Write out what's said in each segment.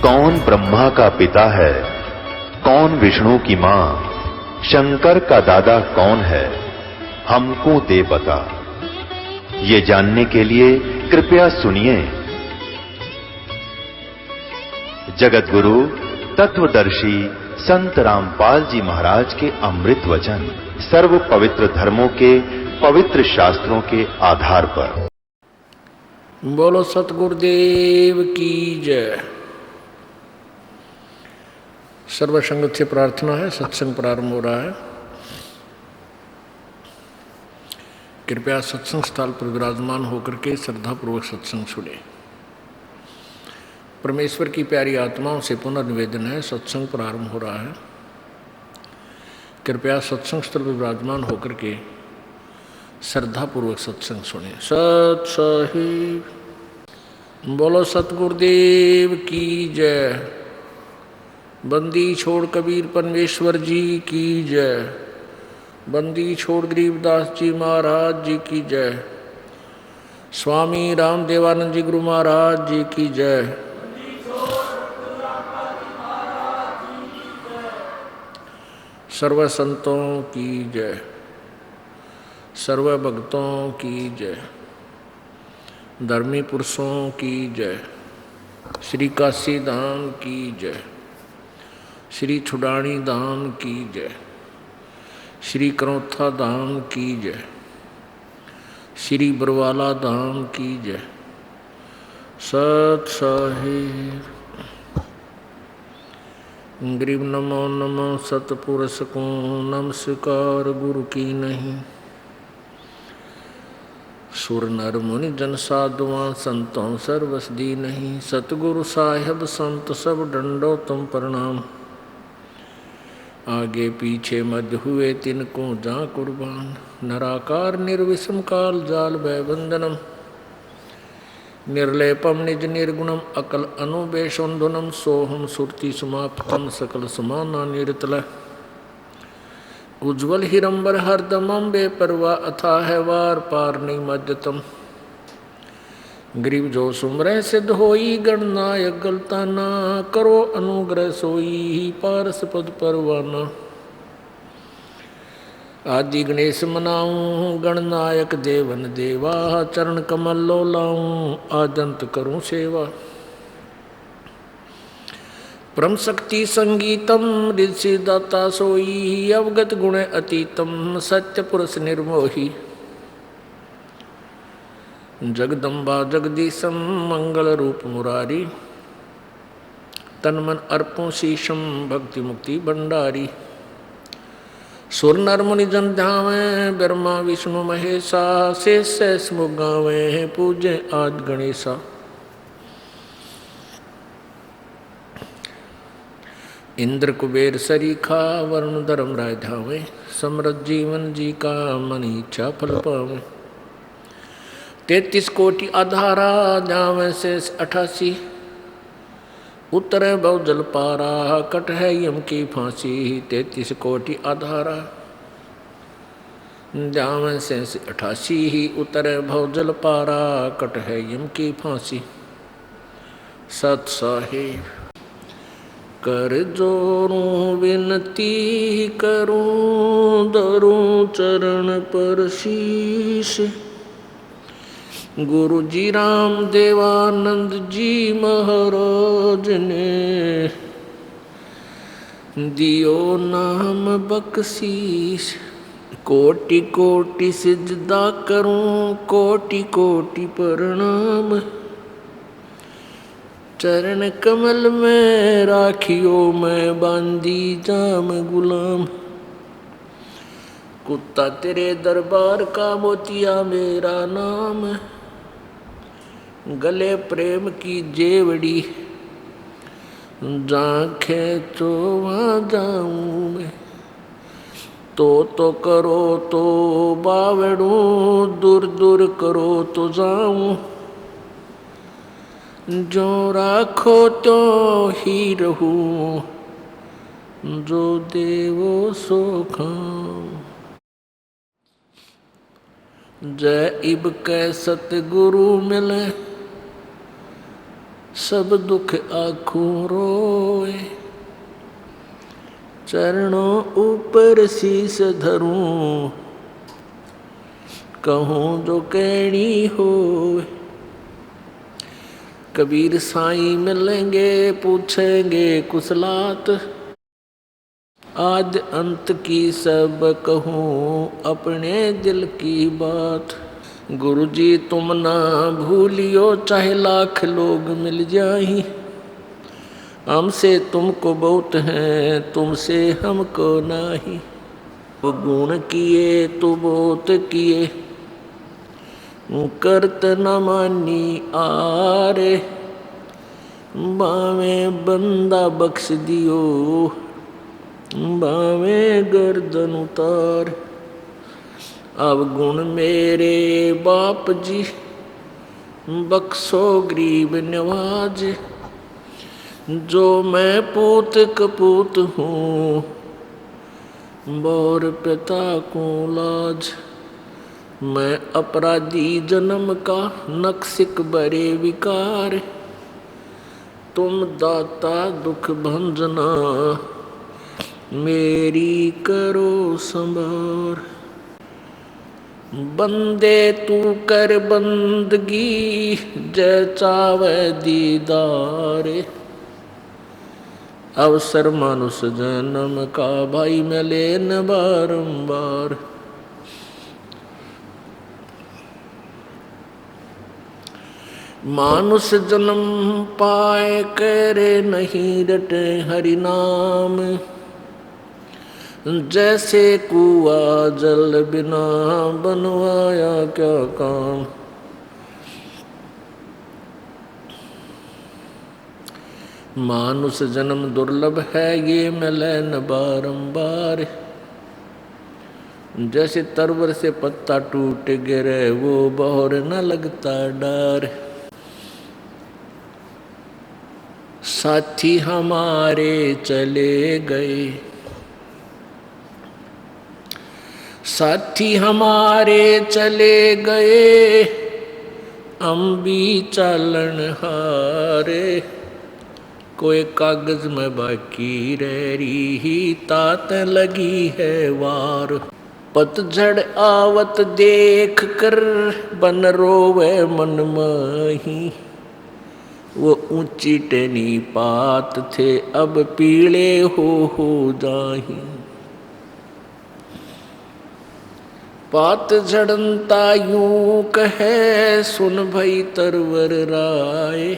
कौन ब्रह्मा का पिता है, कौन विष्णु की मां, शंकर का दादा कौन है, हमको दे बता। ये जानने के लिए कृपया सुनिए। जगत गुरु तत्वदर्शी संत रामपाल जी महाराज के अमृत वचन सर्व पवित्र धर्मों के पवित्र शास्त्रों के आधार पर। बोलो सतगुरुदेव की जय। सर्व संगत से प्रार्थना है, सत्संग प्रारंभ हो रहा है। कृपया सत्संग स्थल पर विराजमान होकर के श्रद्धापूर्वक सत्संग सुने। परमेश्वर की प्यारी आत्माओं से पुनर्निवेदन है, सत्संग प्रारंभ हो रहा है। कृपया सत्संग स्थल पर विराजमान होकर के श्रद्धापूर्वक सत्संग सुने। सत साहिब बोलो सतगुरुदेव की जय। बंदी छोड़ कबीर परमेश्वर जी की जय। बंदी छोड़ गरीबदास जी महाराज जी की जय। स्वामी रामदेवानंद जी गुरु महाराज जी की जय। सर्व संतों की जय, सर्व भक्तों की जय, धर्मी पुरुषों की जय, श्री काशी धाम की जय, श्री छुड़ानी धाम की जय, श्री करौथा धाम की जय, श्री बरवाला धाम की जय। सत साहिब गरीब नमो नमो सतपुरुष को नमस्कार गुरु की नहीं। सुर नर मुनि जन साधुआं संतों सर्वसदी नहीं। सतगुरु साहिब संत सब डंडो तुम प्रणाम। आगे पीछे मध्य हुए तिनको जा कुर्बान। नराकार निर्विषम काल जाल भय बंधनम। निर्लेपम निज निर्गुणम अकल अनुबेशोन्धुनम। सोहम सुरति समाप्तम सकल समाना निरतल। उज्ज्वल हिरंबर हरदमम बेपरवा अथा है वार पार नहीं मध्यतम। गरीब जो सुमरे सिद्ध होई गणनायक गलता ना। करो अनुग्रह सोई पारस पद परवाना। आदि गणेश मनाऊं गणनायक देवन देवा। चरण कमल लो लाऊं आदंत करूं सेवा। परम शक्ति संगीतम ऋषि दाता सोई। अवगत गुण अतीतम सत्य पुरुष निर्मोही। जगदम्बा जगदीशम मंगल रूप मुरारी। तन मन अर्पों शीशम भक्ति मुक्ति भंडारी। सुर नर मुनि जन ध्यावे ब्रह्मा विष्णु महेशा। शेष शेष मुख गावे पूजे आज गणेशा। इंद्र कुबेर सरीखा वरुण धर्म राय धावे। समृद्ध जीवन जी का मन इच्छा फल पावे। 33 कोटि आधारा जावे शेष 88। उतरे बहु जल पारा कट है यम की फांसी। 33 कोटि आधारा जावे शेष 88। उतरे बहु जल पारा कट है यम की फांसी। सत साहिब कर जोरूं विनती करूं। धरूं चरण पर शीश। गुरु जी राम देवानंद जी महाराज ने दियो नाम बख्शीश। कोटि कोटि सिजदा करूं कोटि कोटि प्रणाम। चरण कमल में राखियो मैं बांधी जाम गुलाम। कुत्ता तेरे दरबार का मोतिया मेरा नाम। गले प्रेम की जेवड़ी जांखे तो वहाँ जाऊँ मैं। तो करो तो बावड़ू दूर दूर करो तो जाऊँ। जो राखो तो ही रहूं जो देवो सो खाऊं। जय इब कै सतगुरु मिले सब दुख आँखों रोए। चरणों ऊपर शीस धरूं, कहूँ जो कहनी होए। कबीर साईं मिलेंगे पूछेंगे कुशलात, आद अंत की सब कहूँ अपने दिल की बात। गुरुजी तुम ना भूलियो चाहे लाख लोग मिल जाएं, हमसे तुमको बहुत है तुमसे हमको नहीं। वो गुण किए तो बहुत किए, करत न मानी आरे। बावे बंदा बख्श दियो, बावे गर्दन उतार। अब गुण मेरे बाप जी, बख्शो गरीब नवाज। जो मैं पूत कपूत हूँ, बोर पिता को लाज। मैं अपराधी जन्म का नक्सिक बरे विकार। तुम दाता दुख भंजना, मेरी करो संभार। बंदे तू कर बंदगी, जय चावे दीदार। अवसर मानुष जन्म का भाई मिले न बारंबार। मानुष जन्म पाए करे नहीं रटे हरि नाम। जैसे कुआ जल बिना बनवाया क्या काम। मानुष जन्म दुर्लभ है ये मिले न बारंबार। जैसे तरवर से पत्ता टूट गिरे वो बहर न लगता डार। साथी हमारे चले गए, साथी हमारे चले गए, हम भी चालन हारे। कोई कागज में बाकी रह रही तात लगी है वार। पतझड़ आवत देख कर बन रोवे मन माही। वो ऊंची टेनी पात थे अब पीले हो जाही। पात झड़नता यूं कहे सुन भई तरवर राय।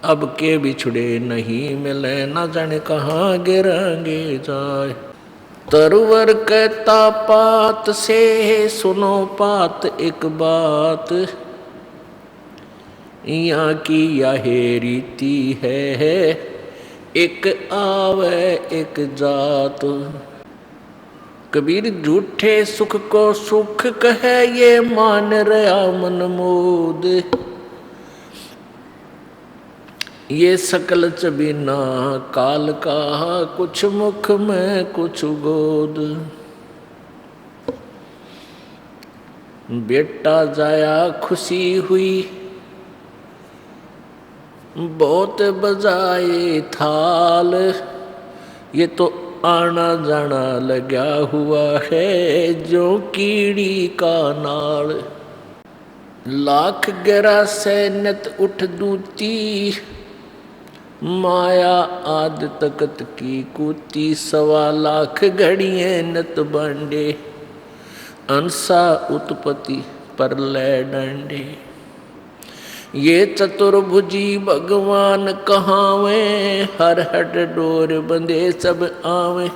अब के बिछड़े नहीं मिले न जाने कहाँ गिरांगे जाए। तरवर कहता पात से सुनो पात एक बात। यहाँ की यह रीति है एक आवे एक जात। कबीर झूठे सुख को सुख कहे ये मान रहा मन मोद। ये सकल चबीना काल का कुछ मुख में कुछ गोद। बेटा जाया खुशी हुई बहुत बजाए थाल। ये तो आना जाना लगा हुआ है जो कीड़ी का नाल। लाख गिरा सैनत उठ दूती माया आद तकत की कूती। 1.25 लाख घड़िए नत बांडे अंसा उत्पत्ति पर ले डंडे। ये चतुर्भुजी भगवान कहावे हर हट डोर बंधे सब आवे।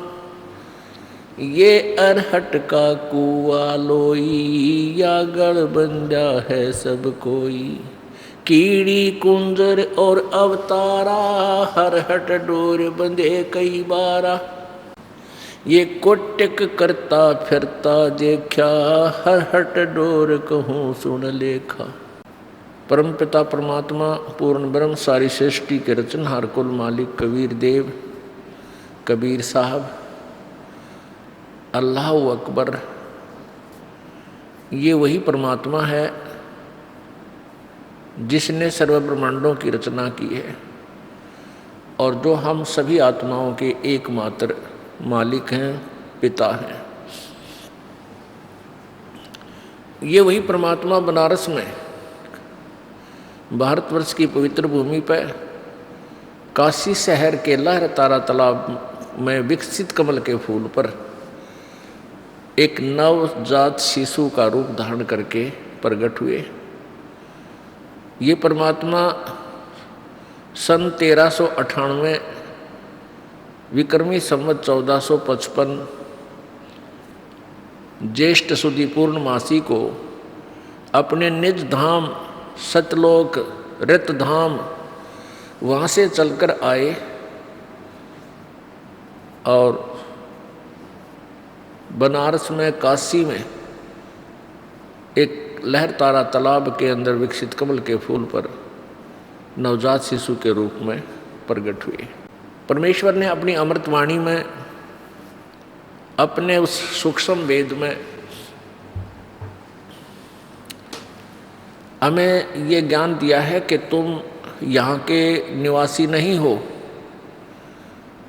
ये अरहट का कुआ लोई या गढ़ बंधा है सब कोई। कीड़ी कुंजर और अवतारा हर हट डोर बंधे कई बारा। ये कोटिक करता फिरता देखा हर हट डोर कहूँ सुन लेखा। परम पिता परमात्मा पूर्ण ब्रह्म सारी सृष्टि के रचनहार कुल मालिक कबीर देव कबीर साहब अल्लाह अकबर। ये वही परमात्मा है जिसने सर्व ब्रह्मांडों की रचना की है और जो हम सभी आत्माओं के एकमात्र मालिक हैं, पिता हैं। ये वही परमात्मा बनारस में भारतवर्ष की पवित्र भूमि पर काशी शहर के लहर तारा तालाब में विकसित कमल के फूल पर एक नवजात शिशु का रूप धारण करके प्रकट हुए। ये परमात्मा सन 1398 विक्रमी संवत 1455 ज्येष्ठ सुदी पूर्णमासी को अपने निज धाम सतलोक रतधाम वहाँ से चलकर आए और बनारस में काशी में एक लहर तारा तालाब के अंदर विकसित कमल के फूल पर नवजात शिशु के रूप में प्रकट हुए। परमेश्वर ने अपनी अमृतवाणी में, अपने उस सूक्ष्म वेद में हमें ये ज्ञान दिया है कि तुम यहाँ के निवासी नहीं हो,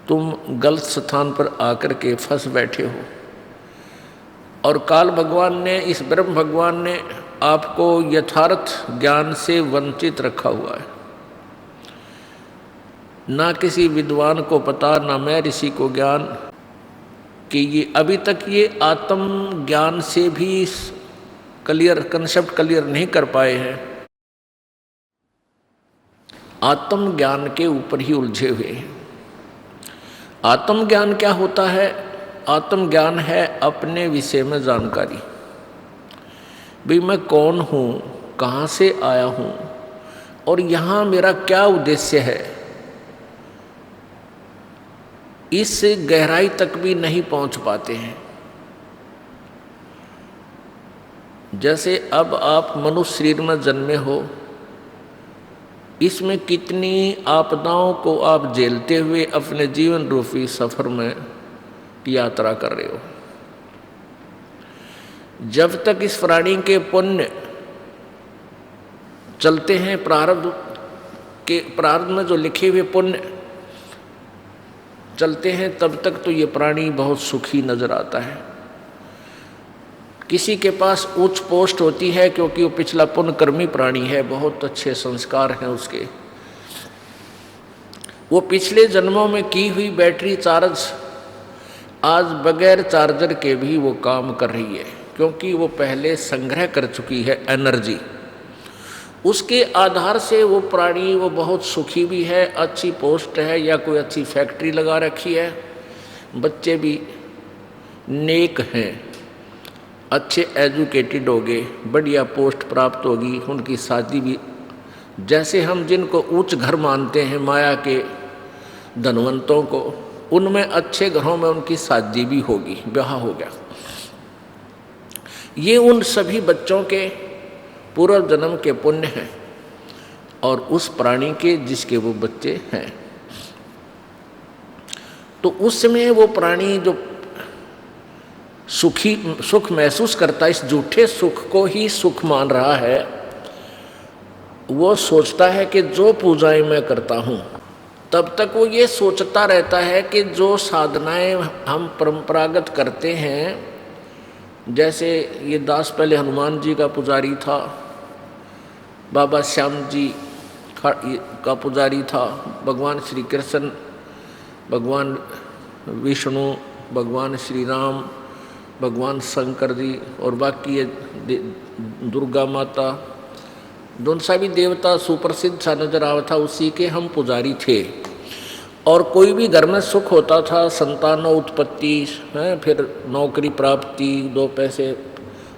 तुम गलत स्थान पर आकर के फंस बैठे हो। और काल भगवान ने, इस ब्रह्म भगवान ने आपको यथार्थ ज्ञान से वंचित रखा हुआ है। ना किसी विद्वान को पता, ना मैं ऋषि को ज्ञान कि ये अभी तक ये आत्म ज्ञान से भी कंसेप्ट क्लियर नहीं कर पाए हैं। आत्म ज्ञान के ऊपर ही उलझे हुए हैं। आत्म ज्ञान क्या होता है? आत्म ज्ञान है अपने विषय में जानकारी। भाई मैं कौन हूँ, कहाँ से आया हूँ और यहाँ मेरा क्या उद्देश्य है, इस गहराई तक भी नहीं पहुँच पाते हैं। जैसे अब आप मनुष्य शरीर में जन्मे हो, इसमें कितनी आपदाओं को आप झेलते हुए अपने जीवन रूपी सफर में यात्रा कर रहे हो। जब तक इस प्राणी के पुण्य चलते हैं, प्रारब्ध में जो लिखे हुए पुण्य चलते हैं, तब तक तो ये प्राणी बहुत सुखी नजर आता है। किसी के पास उच्च पोस्ट होती है क्योंकि वो पिछला पुण्यकर्मी प्राणी है, बहुत अच्छे संस्कार हैं उसके, वो पिछले जन्मों में की हुई बैटरी चार्ज आज बगैर चार्जर के भी वो काम कर रही है, क्योंकि वो पहले संग्रह कर चुकी है एनर्जी। उसके आधार से वो प्राणी वो बहुत सुखी भी है, अच्छी पोस्ट है या कोई अच्छी फैक्ट्री लगा रखी है, बच्चे भी नेक हैं, अच्छे एजुकेटेड हो गए, बढ़िया पोस्ट प्राप्त होगी, उनकी शादी भी, जैसे हम जिनको उच्च घर मानते हैं माया के धनवंतों को, उनमें अच्छे घरों में उनकी शादी भी होगी, ब्याह हो गया। ये उन सभी बच्चों के पूर्व जन्म के पुण्य हैं और उस प्राणी के जिसके वो बच्चे हैं। तो उस समय वो प्राणी जो सुख महसूस करता है, इस झूठे सुख को ही सुख मान रहा है, वो सोचता है कि जो पूजाएं मैं करता हूँ, तब तक वो ये सोचता रहता है कि जो साधनाएं हम परंपरागत करते हैं, जैसे ये दास पहले हनुमान जी का पुजारी था, बाबा श्याम जी का पुजारी था, भगवान श्री कृष्ण, भगवान विष्णु, भगवान श्री राम, भगवान शंकर जी और बाकी ये दुर्गा माता, दोनों सा भी देवता सुप्रसिद्ध सा नजर आवा था, उसी के हम पुजारी थे। और कोई भी घर में सुख होता था, संतान उत्पत्ति है, फिर नौकरी प्राप्ति, 2 पैसे,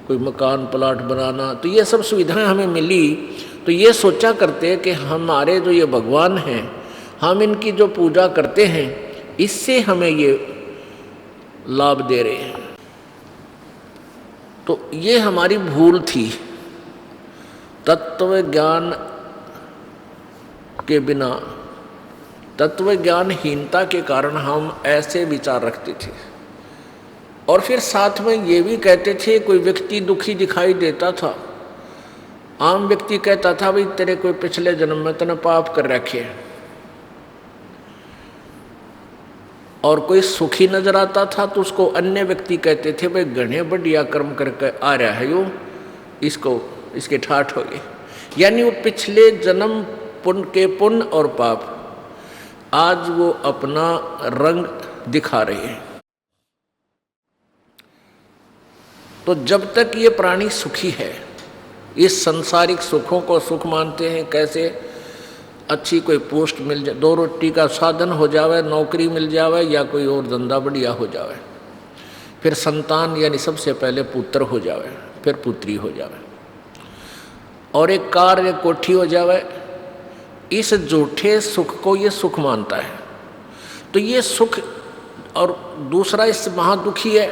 कोई मकान प्लाट बनाना, तो ये सब सुविधाएं हमें मिली। तो ये सोचा करते कि हमारे जो ये भगवान हैं, हम इनकी जो पूजा करते हैं, इससे हमें ये लाभ दे रहे हैं। तो ये हमारी भूल थी। तत्व ज्ञान के बिना, तत्व ज्ञानहीनता के कारण हम ऐसे विचार रखते थे। और फिर साथ में ये भी कहते थे, कोई व्यक्ति दुखी दिखाई देता था, आम व्यक्ति कहता था भाई तेरे कोई पिछले जन्म में तूने पाप कर रखे, और कोई सुखी नजर आता था तो उसको अन्य व्यक्ति कहते थे भाई घने बढ़िया कर्म करके आ रहा है यो, इसको इसके ठाठ हो गए। यानी वो पिछले जन्म पुण्य के पुण्य और पाप आज वो अपना रंग दिखा रहे हैं। तो जब तक ये प्राणी सुखी है, इस सांसारिक सुखों को सुख मानते हैं, कैसे अच्छी कोई पोस्ट मिल जाए, 2 रोटी का साधन हो जावे, नौकरी मिल जावे या कोई और धंधा बढ़िया हो जावे, फिर संतान यानी सबसे पहले पुत्र हो जावे, फिर पुत्री हो जावे, और एक कार एक कोठी हो जावे, इस झूठे सुख को ये सुख मानता है। तो ये सुख, और दूसरा इस महादुखी है।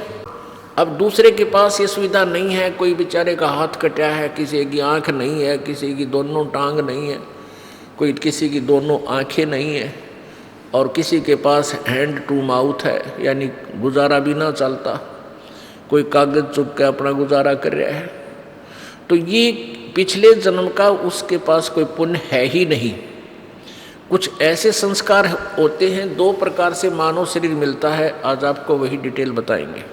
अब दूसरे के पास ये सुविधा नहीं है, कोई बेचारे का हाथ कटा है, किसी की आंख नहीं है, किसी की दोनों टांग नहीं है, कोई किसी की दोनों आंखें नहीं है, और किसी के पास हैंड टू माउथ है, यानी गुजारा भी ना चलता, कोई कागज चुप के अपना गुजारा कर रहा है। तो ये पिछले जन्म का उसके पास कोई पुण्य है ही नहीं। कुछ ऐसे संस्कार होते हैं, 2 प्रकार से मानव शरीर मिलता है, आज आपको वही डिटेल बताएंगे।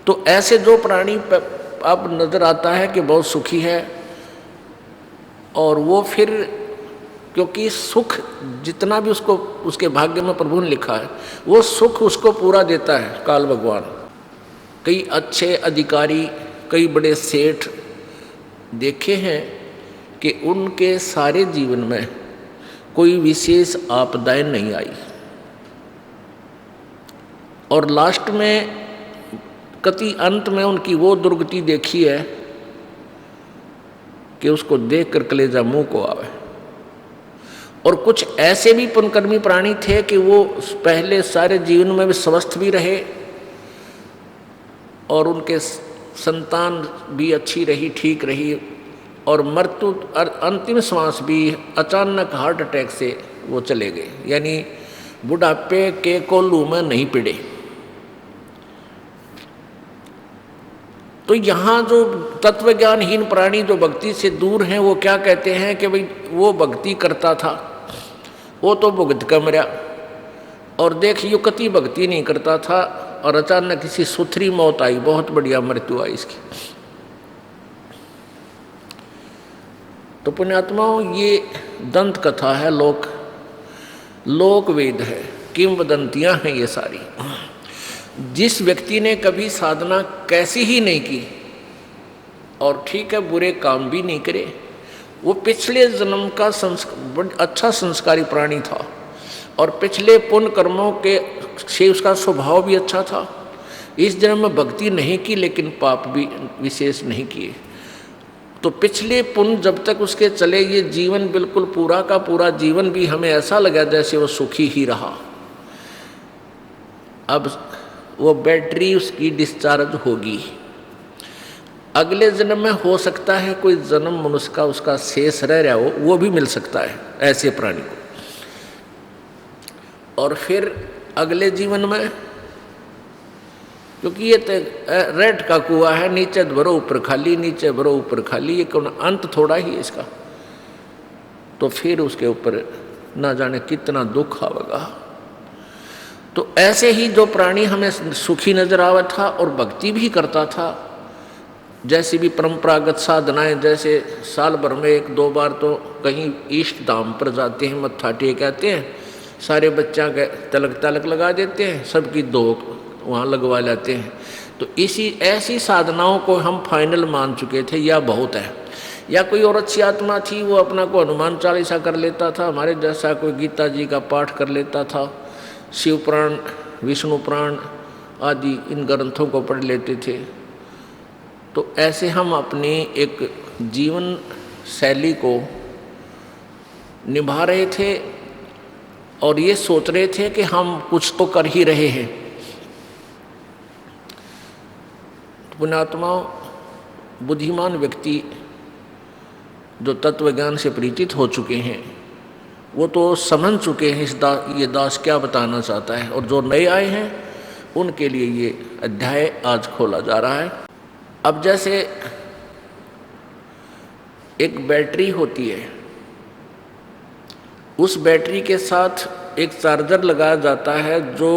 तो ऐसे जो प्राणी अब नजर आता है कि बहुत सुखी है, और वो फिर क्योंकि सुख जितना भी उसको उसके भाग्य में प्रभु ने लिखा है, वो सुख उसको पूरा देता है काल भगवान। कई अच्छे अधिकारी, कई बड़े सेठ देखे हैं कि उनके सारे जीवन में कोई विशेष आपदाएं नहीं आई, और लास्ट में कति अंत में उनकी वो दुर्गति देखी है कि उसको देखकर कलेजा मुंह को आवे। और कुछ ऐसे भी पुण्यकर्मी प्राणी थे कि वो पहले सारे जीवन में भी स्वस्थ भी रहे, और उनके संतान भी अच्छी रही, ठीक रही, और मृत्यु अंतिम श्वास भी अचानक हार्ट अटैक से वो चले गए, यानी बुढ़ापे के कोल्लू में नहीं पिड़े। तो यहाँ जो तत्वज्ञानहीन प्राणी जो भक्ति से दूर हैं, वो क्या कहते हैं कि भाई वो भक्ति करता था, वो तो भुगत कम रहा, और देख यो कति भक्ति नहीं करता था, और अचानक किसी सुथरी मौत आई, बहुत बढ़िया मृत्यु आई इसकी। तो पुण्यात्माओं, ये दंत कथा है, लोक वेद है, किंवदंतियां हैं ये सारी। जिस व्यक्ति ने कभी साधना कैसी ही नहीं की, और ठीक है बुरे काम भी नहीं करे, वो पिछले जन्म का अच्छा संस्कारी प्राणी था, और पिछले पुण्य कर्मों के से उसका स्वभाव भी अच्छा था। इस जन्म में भक्ति नहीं की, लेकिन पाप भी विशेष नहीं किए। तो पिछले पुण्य जब तक उसके चले, ये जीवन बिल्कुल पूरा का पूरा जीवन भी हमें ऐसा लगा जैसे वो सुखी ही रहा। अब वो बैटरी उसकी डिस्चार्ज होगी, अगले जन्म में हो सकता है कोई जन्म मनुष्य का उसका शेष रह रहा हो, वो भी मिल सकता है ऐसे प्राणी को। और फिर अगले जीवन में, क्योंकि ये रेड का कुआं है, नीचे भरो ऊपर खाली, नीचे भरो ऊपर खाली, ये कौन अंत थोड़ा ही है इसका। तो फिर उसके ऊपर ना जाने कितना दुख आवेगा। तो ऐसे ही जो प्राणी हमें सुखी नजर आवा था और भक्ति भी करता था, जैसी भी परंपरागत साधनाएं, जैसे साल भर में 1-2 बार तो कहीं इष्ट धाम पर जाते हैं, मत्था टेक आते हैं, सारे बच्चा के तलक लगा देते हैं, सबकी दोक वहाँ लगवा लेते हैं। तो ऐसी साधनाओं को हम फाइनल मान चुके थे, या बहुत है। या कोई और अच्छी आत्मा थी, वो अपना को हनुमान चालीसा कर लेता था, हमारे जैसा कोई गीता जी का पाठ कर लेता था, शिव पुराण, विष्णु पुराण आदि इन ग्रंथों को पढ़ लेते थे। तो ऐसे हम अपनी एक जीवन शैली को निभा रहे थे, और ये सोच रहे थे कि हम कुछ तो कर ही रहे हैं। पुण्यात्माओं, बुद्धिमान व्यक्ति जो तत्व ज्ञान से परिचित हो चुके हैं, वो तो समझ चुके हैं ये दास क्या बताना चाहता है। और जो नए आए हैं उनके लिए ये अध्याय आज खोला जा रहा है। अब जैसे एक बैटरी होती है, उस बैटरी के साथ एक चार्जर लगाया जाता है जो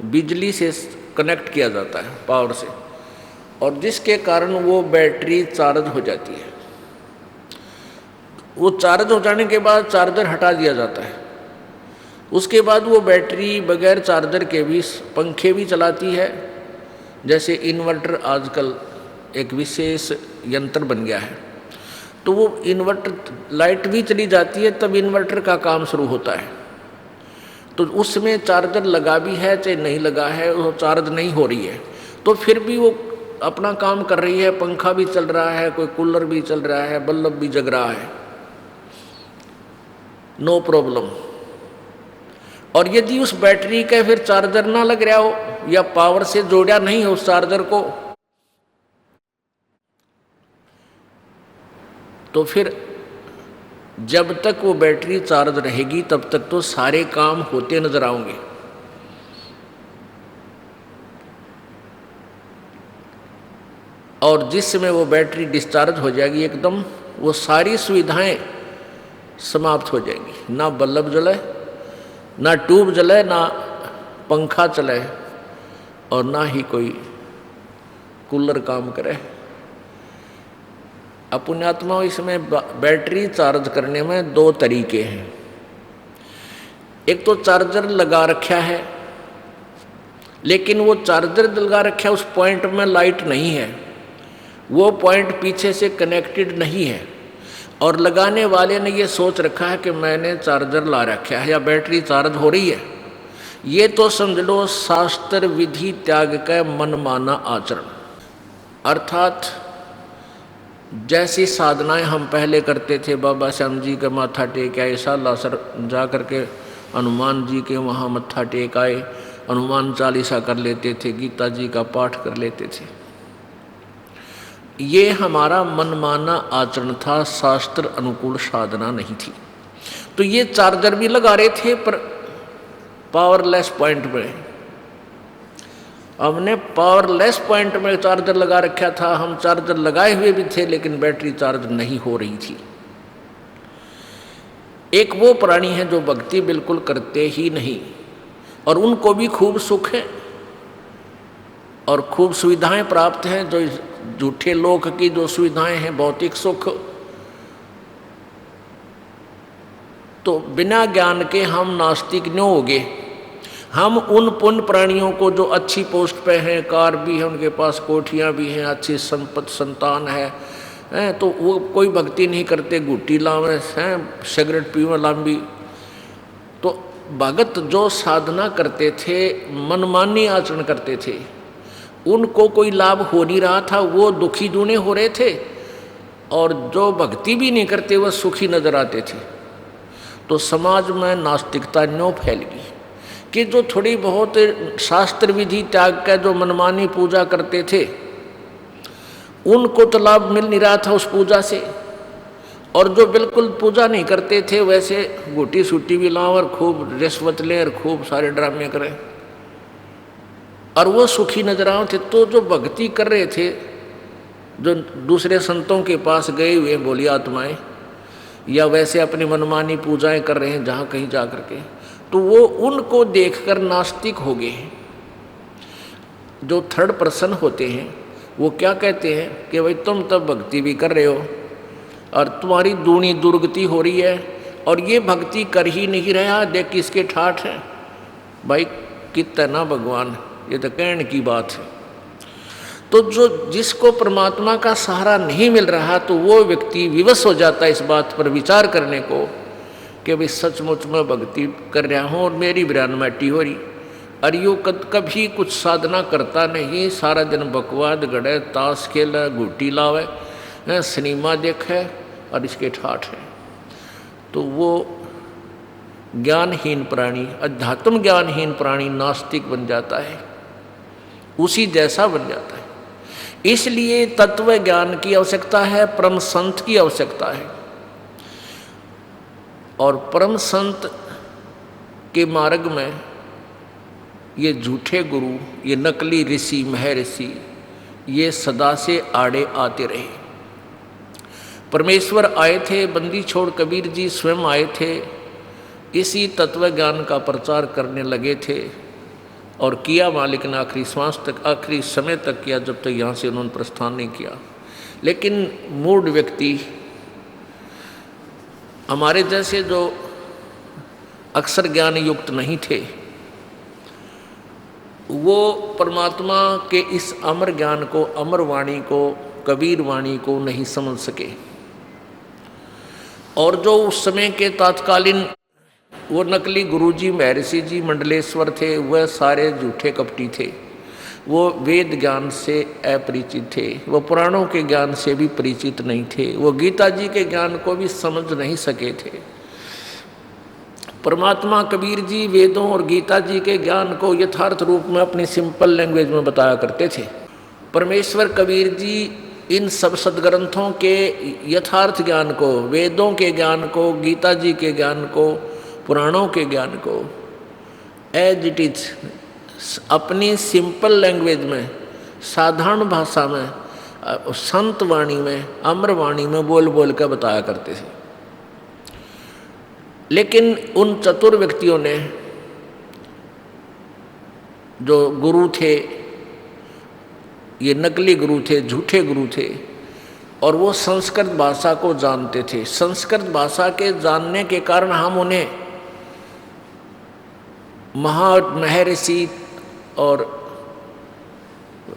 बिजली से कनेक्ट किया जाता है, पावर से, और जिसके कारण वो बैटरी चार्ज हो जाती है। वो चार्ज हो जाने के बाद चार्जर हटा दिया जाता है। उसके बाद वो बैटरी बगैर चार्जर के भी पंखे भी चलाती है। जैसे इन्वर्टर आजकल एक विशेष यंत्र बन गया है, तो वो इन्वर्टर लाइट भी चली जाती है तब इन्वर्टर का काम शुरू होता है। तो उसमें चार्जर लगा भी है चाहे नहीं लगा है, वो चार्ज नहीं हो रही है तो फिर भी वो अपना काम कर रही है, पंखा भी चल रहा है, कोई कूलर भी चल रहा है, बल्ब भी जग रहा है, नो प्रॉब्लम। और यदि उस बैटरी का फिर चार्जर ना लग रहा हो या पावर से जोड़ा नहीं हो उस चार्जर को, तो फिर जब तक वो बैटरी चार्ज रहेगी तब तक तो सारे काम होते नजर आएंगे। और जिस समय वो बैटरी डिस्चार्ज हो जाएगी एकदम, वो सारी सुविधाएं समाप्त हो जाएंगी। ना बल्ब जले, ना ट्यूब जले, ना पंखा चले, और ना ही कोई कूलर काम करे। पुण्यात्मा, इसमें बैटरी चार्ज करने में दो तरीके हैं। एक तो चार्जर लगा रखा है, लेकिन वो चार्जर लगा रखा है उस पॉइंट में लाइट नहीं है, वो पॉइंट पीछे से कनेक्टेड नहीं है, और लगाने वाले ने ये सोच रखा है कि मैंने चार्जर ला रखा है या बैटरी चार्ज हो रही है। ये तो समझ लो शास्त्र विधि त्याग का मनमाना आचरण। अर्थात जैसी साधनाएं हम पहले करते थे, बाबा श्याम जी का माथा टेक आए, सालासर जा करके हनुमान जी के वहाँ मत्था टेक आए, हनुमान चालीसा कर लेते थे, गीता जी का पाठ कर लेते थे, ये हमारा मनमाना आचरण था, शास्त्र अनुकूल साधना नहीं थी। तो ये चार्जर भी लगा रहे थे पर पावरलेस पॉइंट में। हमने पावरलेस पॉइंट में चार्जर लगा रखा था, हम चार्जर लगाए हुए भी थे लेकिन बैटरी चार्ज नहीं हो रही थी। एक वो प्राणी है जो भक्ति बिल्कुल करते ही नहीं और उनको भी खूब सुख है और खूब सुविधाएं प्राप्त हैं। जो झूठे लोक की जो सुविधाएं हैं, भौतिक सुख, तो बिना ज्ञान के हम नास्तिक न होगे। हम उन पुण्य प्राणियों को जो अच्छी पोस्ट पे हैं, कार भी है उनके पास, कोठियाँ भी हैं, अच्छी संपत्ति संतान है, तो वो कोई भक्ति नहीं करते, गुट्टी लावे हैं, सिगरेट पीवे लांबी। तो भगत जो साधना करते थे, मनमानी आचरण करते थे, उनको कोई लाभ हो नहीं रहा था, वो दुखी दूने हो रहे थे, और जो भक्ति भी नहीं करते वह सुखी नजर आते थे। तो समाज में नास्तिकता न्यों फैल गई कि जो थोड़ी बहुत शास्त्र विधि त्याग का जो मनमानी पूजा करते थे, उनको तो लाभ मिल नहीं रहा था उस पूजा से, और जो बिल्कुल पूजा नहीं करते थे वैसे गोटी सूटी भी लाओ और खूब रिश्वत लें और खूब सारे ड्रामे करें, और वो सुखी नजर आए थे। तो जो भक्ति कर रहे थे, जो दूसरे संतों के पास गए हुए बोली आत्माएं, या वैसे अपनी मनमानी पूजाएं कर रहे हैं जहाँ कहीं जा करके, तो वो उनको देखकर नास्तिक हो गए। जो थर्ड पर्सन होते हैं वो क्या कहते हैं कि भाई तुम तब भक्ति भी कर रहे हो और तुम्हारी दूनी दुर्गति हो रही है, और ये भक्ति कर ही नहीं रहा, देख किसके ठाठ है भाई, कितना भगवान, ये तो कहने की बात है। तो जो जिसको परमात्मा का सहारा नहीं मिल रहा, तो वो व्यक्ति विवश हो जाता है इस बात पर विचार करने को कि भाई सचमुच में भक्ति कर रहा हूँ और मेरी बिरान माटी हो रही, और यो कभी कुछ साधना करता नहीं, सारा दिन बकवाद गड़े, ताश खेले, गुटी लावे, सिनेमा देखे और इसके ठाठ है। तो वो ज्ञानहीन प्राणी, अध्यात्म ज्ञानहीन प्राणी नास्तिक बन जाता है, उसी जैसा बन जाता है। इसलिए तत्व ज्ञान की आवश्यकता है, परम संत की आवश्यकता है, और परम संत के मार्ग में ये झूठे गुरु, ये नकली ऋषि महर्षि, ये सदा से आड़े आते रहे। परमेश्वर आए थे, बंदी छोड़ कबीर जी स्वयं आए थे, इसी तत्व ज्ञान का प्रचार करने लगे थे और किया मालिक ने आखिरी श्वास तक, आखिरी समय तक किया, जब तक यहाँ से उन्होंने प्रस्थान नहीं किया। लेकिन मूढ़ व्यक्ति, हमारे जैसे जो अक्षर ज्ञान युक्त नहीं थे, वो परमात्मा के इस अमर ज्ञान को, अमर वाणी को, कबीर वाणी को नहीं समझ सके। और जो उस समय के तात्कालीन वो नकली गुरुजी, महर्षि जी, मंडलेश्वर थे, वह सारे झूठे कपटी थे। वो वेद ज्ञान से अपरिचित थे, वो पुराणों के ज्ञान से भी परिचित नहीं थे, वो गीता जी के ज्ञान को भी समझ नहीं सके थे। परमात्मा कबीर जी वेदों और गीता जी के ज्ञान को यथार्थ रूप में अपनी सिंपल लैंग्वेज में बताया करते थे। परमेश्वर कबीर जी इन सब सदग्रंथों के यथार्थ ज्ञान को, वेदों के ज्ञान को, गीता जी के ज्ञान को, पुराणों के ज्ञान को एज इट इज अपनी सिंपल लैंग्वेज में, साधारण भाषा में, संत वाणी में, अमर वाणी में बोल बोल कर बताया करते थे। लेकिन उन चतुर व्यक्तियों ने, जो गुरु थे, ये नकली गुरु थे, झूठे गुरु थे, और वो संस्कृत भाषा को जानते थे। संस्कृत भाषा के जानने के कारण हम उन्हें महर्षि और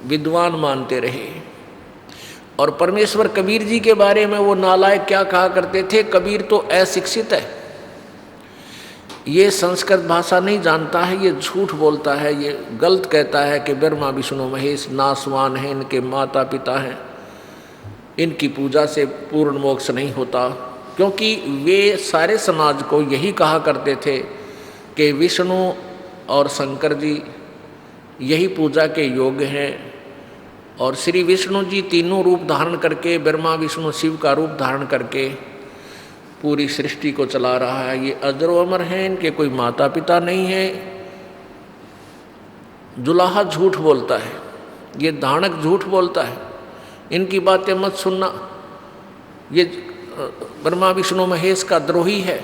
विद्वान मानते रहे। और परमेश्वर कबीर जी के बारे में वो नालायक क्या कहा करते थे, कबीर तो अशिक्षित है, ये संस्कृत भाषा नहीं जानता है, ये झूठ बोलता है, ये गलत कहता है कि ब्रह्मा विष्णु महेश नासवान हैं, इनके माता पिता हैं, इनकी पूजा से पूर्ण मोक्ष नहीं होता। क्योंकि वे सारे समाज को यही कहा करते थे कि विष्णु और शंकर जी यही पूजा के योग्य हैं, और श्री विष्णु जी तीनों रूप धारण करके, ब्रह्मा विष्णु शिव का रूप धारण करके पूरी सृष्टि को चला रहा है। ये अजर अमर हैं, इनके कोई माता पिता नहीं है। जुलाहा झूठ बोलता है, ये दानक झूठ बोलता है, इनकी बातें मत सुनना, ये ब्रह्मा विष्णु महेश का द्रोही है।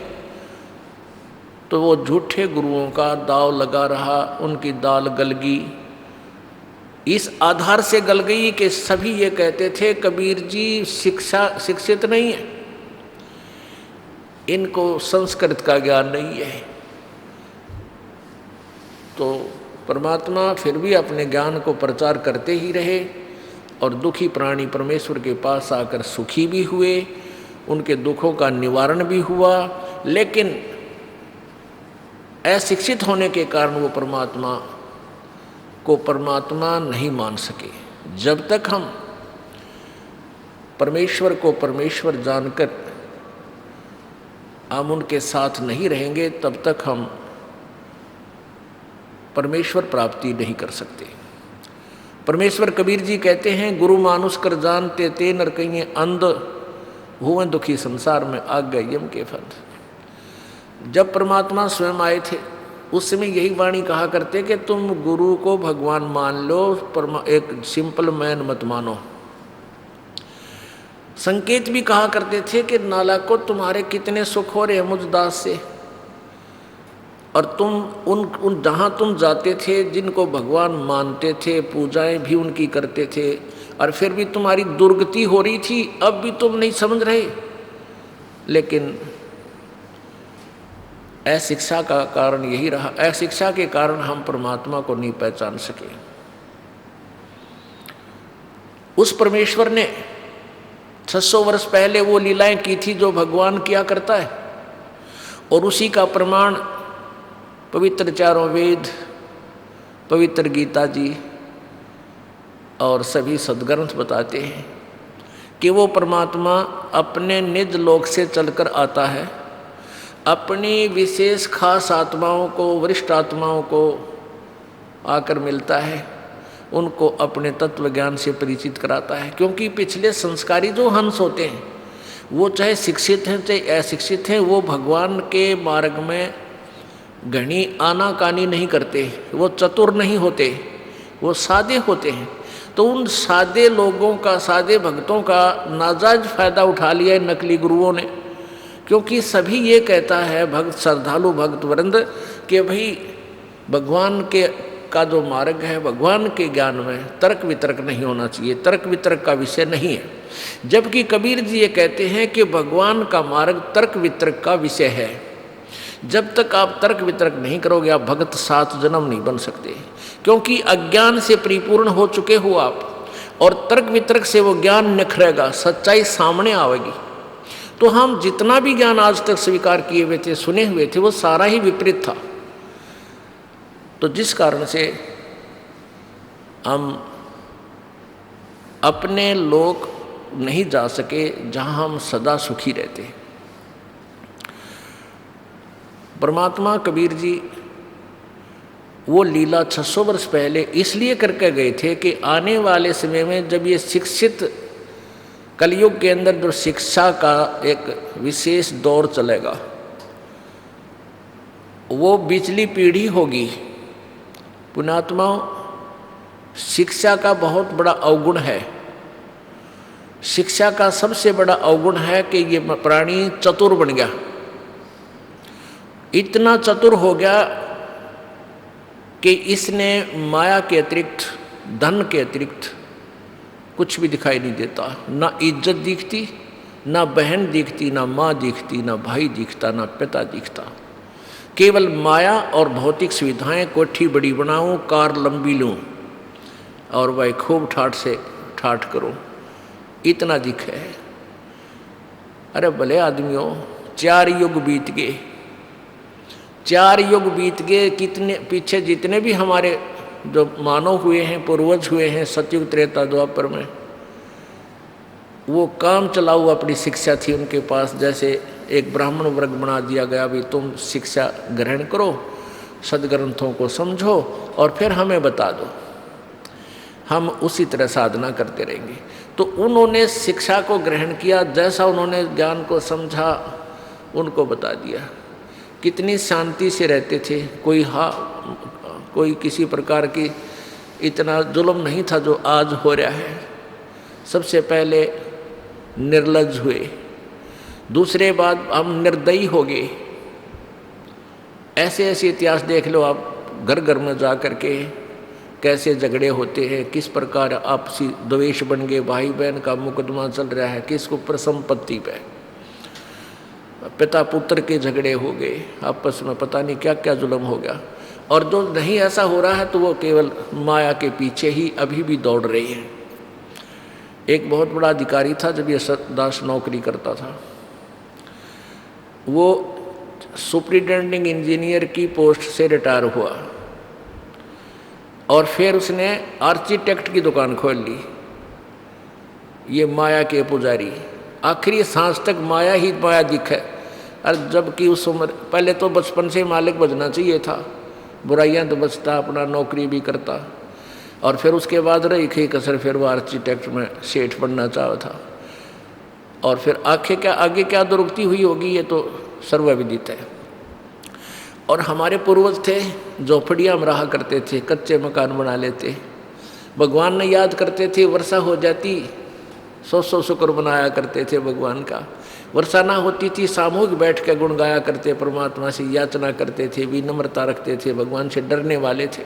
तो वो झूठे गुरुओं का दाव लगा रहा, उनकी दाल गल गई। इस आधार से गल गई कि सभी ये कहते थे कबीर जी शिक्षित नहीं है, इनको संस्कृत का ज्ञान नहीं है। तो परमात्मा फिर भी अपने ज्ञान को प्रचार करते ही रहे, और दुखी प्राणी परमेश्वर के पास आकर सुखी भी हुए, उनके दुखों का निवारण भी हुआ। लेकिन अशिक्षित होने के कारण वो परमात्मा को परमात्मा नहीं मान सके। जब तक हम परमेश्वर को परमेश्वर जानकर हम उनके साथ नहीं रहेंगे, तब तक हम परमेश्वर प्राप्ति नहीं कर सकते। परमेश्वर कबीर जी कहते हैं, गुरु मानुष कर जानते ते नर कहिए अंध, हुए दुखी संसार में आ गए यम के फंद। जब परमात्मा स्वयं आए थे उस समय यही वाणी कहा करते कि तुम गुरु को भगवान मान लो, एक सिंपल मैन मत मानो। संकेत भी कहा करते थे कि नालाको तुम्हारे कितने सुख हो रहे हैं मुझ दास से, और तुम उन जहाँ तुम जाते थे, जिनको भगवान मानते थे, पूजाएं भी उनकी करते थे, और फिर भी तुम्हारी दुर्गति हो रही थी, अब भी तुम नहीं समझ रहे। लेकिन अशिक्षा का कारण यही रहा, अशिक्षा के कारण हम परमात्मा को नहीं पहचान सके। उस परमेश्वर ने 600 वर्ष पहले वो लीलाएं की थी जो भगवान किया करता है, और उसी का प्रमाण पवित्र चारों वेद, पवित्र गीता जी और सभी सद्ग्रंथ बताते हैं कि वो परमात्मा अपने निज लोक से चलकर आता है, अपनी विशेष खास आत्माओं को, वरिष्ठ आत्माओं को आकर मिलता है, उनको अपने तत्व ज्ञान से परिचित कराता है। क्योंकि पिछले संस्कारी जो हंस होते हैं, वो चाहे शिक्षित हैं चाहे अशिक्षित हैं, वो भगवान के मार्ग में घनी आनाकानी नहीं करते, वो चतुर नहीं होते, वो सादे होते हैं। तो उन सादे लोगों का, सादे भक्तों का नाजायज फायदा उठा लिया है नकली गुरुओं ने। क्योंकि सभी ये कहता है भक्त, श्रद्धालु भक्त वृंद, कि भाई भगवान के का जो मार्ग है, भगवान के ज्ञान में तर्क वितर्क नहीं होना चाहिए, तर्क वितर्क का विषय नहीं है। जबकि कबीर जी ये कहते हैं कि भगवान का मार्ग तर्क वितर्क का विषय है। जब तक आप तर्क वितर्क नहीं करोगे, आप भगत 7 जन्म नहीं बन सकते, क्योंकि अज्ञान से परिपूर्ण हो चुके हो आप, और तर्क वितर्क से वो ज्ञान निखरेगा, सच्चाई सामने आवेगी। तो हम जितना भी ज्ञान आज तक स्वीकार किए हुए थे, सुने हुए थे, वो सारा ही विपरीत था। तो जिस कारण से हम अपने लोक नहीं जा सके जहाँ हम सदा सुखी रहते। परमात्मा कबीर जी वो लीला 600 वर्ष पहले इसलिए करके गए थे कि आने वाले समय में जब ये शिक्षित कलयुग के अंदर जो शिक्षा का एक विशेष दौर चलेगा, वो बिचली पीढ़ी होगी। पुण्यात्माओं, शिक्षा का बहुत बड़ा अवगुण है। शिक्षा का सबसे बड़ा अवगुण है कि ये प्राणी चतुर बन गया, इतना चतुर हो गया कि इसने माया के अतिरिक्त, धन के अतिरिक्त कुछ भी दिखाई नहीं देता। ना इज्जत दिखती, ना बहन दिखती, ना माँ दिखती, ना भाई दिखता, ना पिता दिखता। केवल माया और भौतिक सुविधाएं, कोठी बड़ी बनाऊं, कार लंबी लूं और वह खूब ठाठ से ठाठ करूं, इतना दिखे। अरे भले आदमियों, 4 युग बीत गए, 4 युग बीत गए। कितने पीछे जितने भी हमारे जो मानव हुए हैं, पूर्वज हुए हैं सतयुग त्रेता द्वापर में, वो काम चलाऊ अपनी शिक्षा थी उनके पास। जैसे एक ब्राह्मण वर्ग बना दिया गया, भी तुम शिक्षा ग्रहण करो, सदग्रंथों को समझो और फिर हमें बता दो, हम उसी तरह साधना करते रहेंगे। तो उन्होंने शिक्षा को ग्रहण किया, जैसा उन्होंने ज्ञान को समझा उनको बता दिया। कितनी शांति से रहते थे, कोई किसी प्रकार की इतना जुल्म नहीं था जो आज हो रहा है। सबसे पहले निर्लज्ज हुए, दूसरे बात हम निर्दयी हो गए। ऐसे ऐसे इतिहास देख लो आप, घर घर में जा कर के कैसे झगड़े होते हैं, किस प्रकार आपसी द्वेष बन गए, भाई बहन का मुकदमा चल रहा है, किस ऊपर संपत्ति पे, पिता पुत्र के झगड़े हो गए आपस में, पता नहीं क्या क्या जुल्म हो गया। और जो नहीं ऐसा हो रहा है तो वो केवल माया के पीछे ही अभी भी दौड़ रही है। एक बहुत बड़ा अधिकारी था, जब ये दास नौकरी करता था, वो सुपरिटेंडिंग इंजीनियर की पोस्ट से रिटायर हुआ और फिर उसने आर्किटेक्ट की दुकान खोल ली। ये माया के पुजारी, आखिरी सांस तक माया ही माया दिखे। और जबकि उस उम्र, पहले तो बचपन से मालिक बजना चाहिए था, बुराइयां तो बचता, अपना नौकरी भी करता, और फिर उसके बाद रही खी कसर, फिर वो आर्किटेक्ट में सेठ बनना चाहा था। और फिर आगे क्या दुरुक्ति हुई होगी ये तो सर्वविदित है। और हमारे पूर्वज थे, झोपड़ियाँ में रहा करते थे, कच्चे मकान बना लेते, भगवान ने याद करते थे, वर्षा हो जाती 100 शुक्र बनाया करते थे भगवान का। वर्षा ना होती थी, सामूहिक बैठ के गुण गाया करते, परमात्मा से याचना करते थे, विनम्रता रखते थे, भगवान से डरने वाले थे।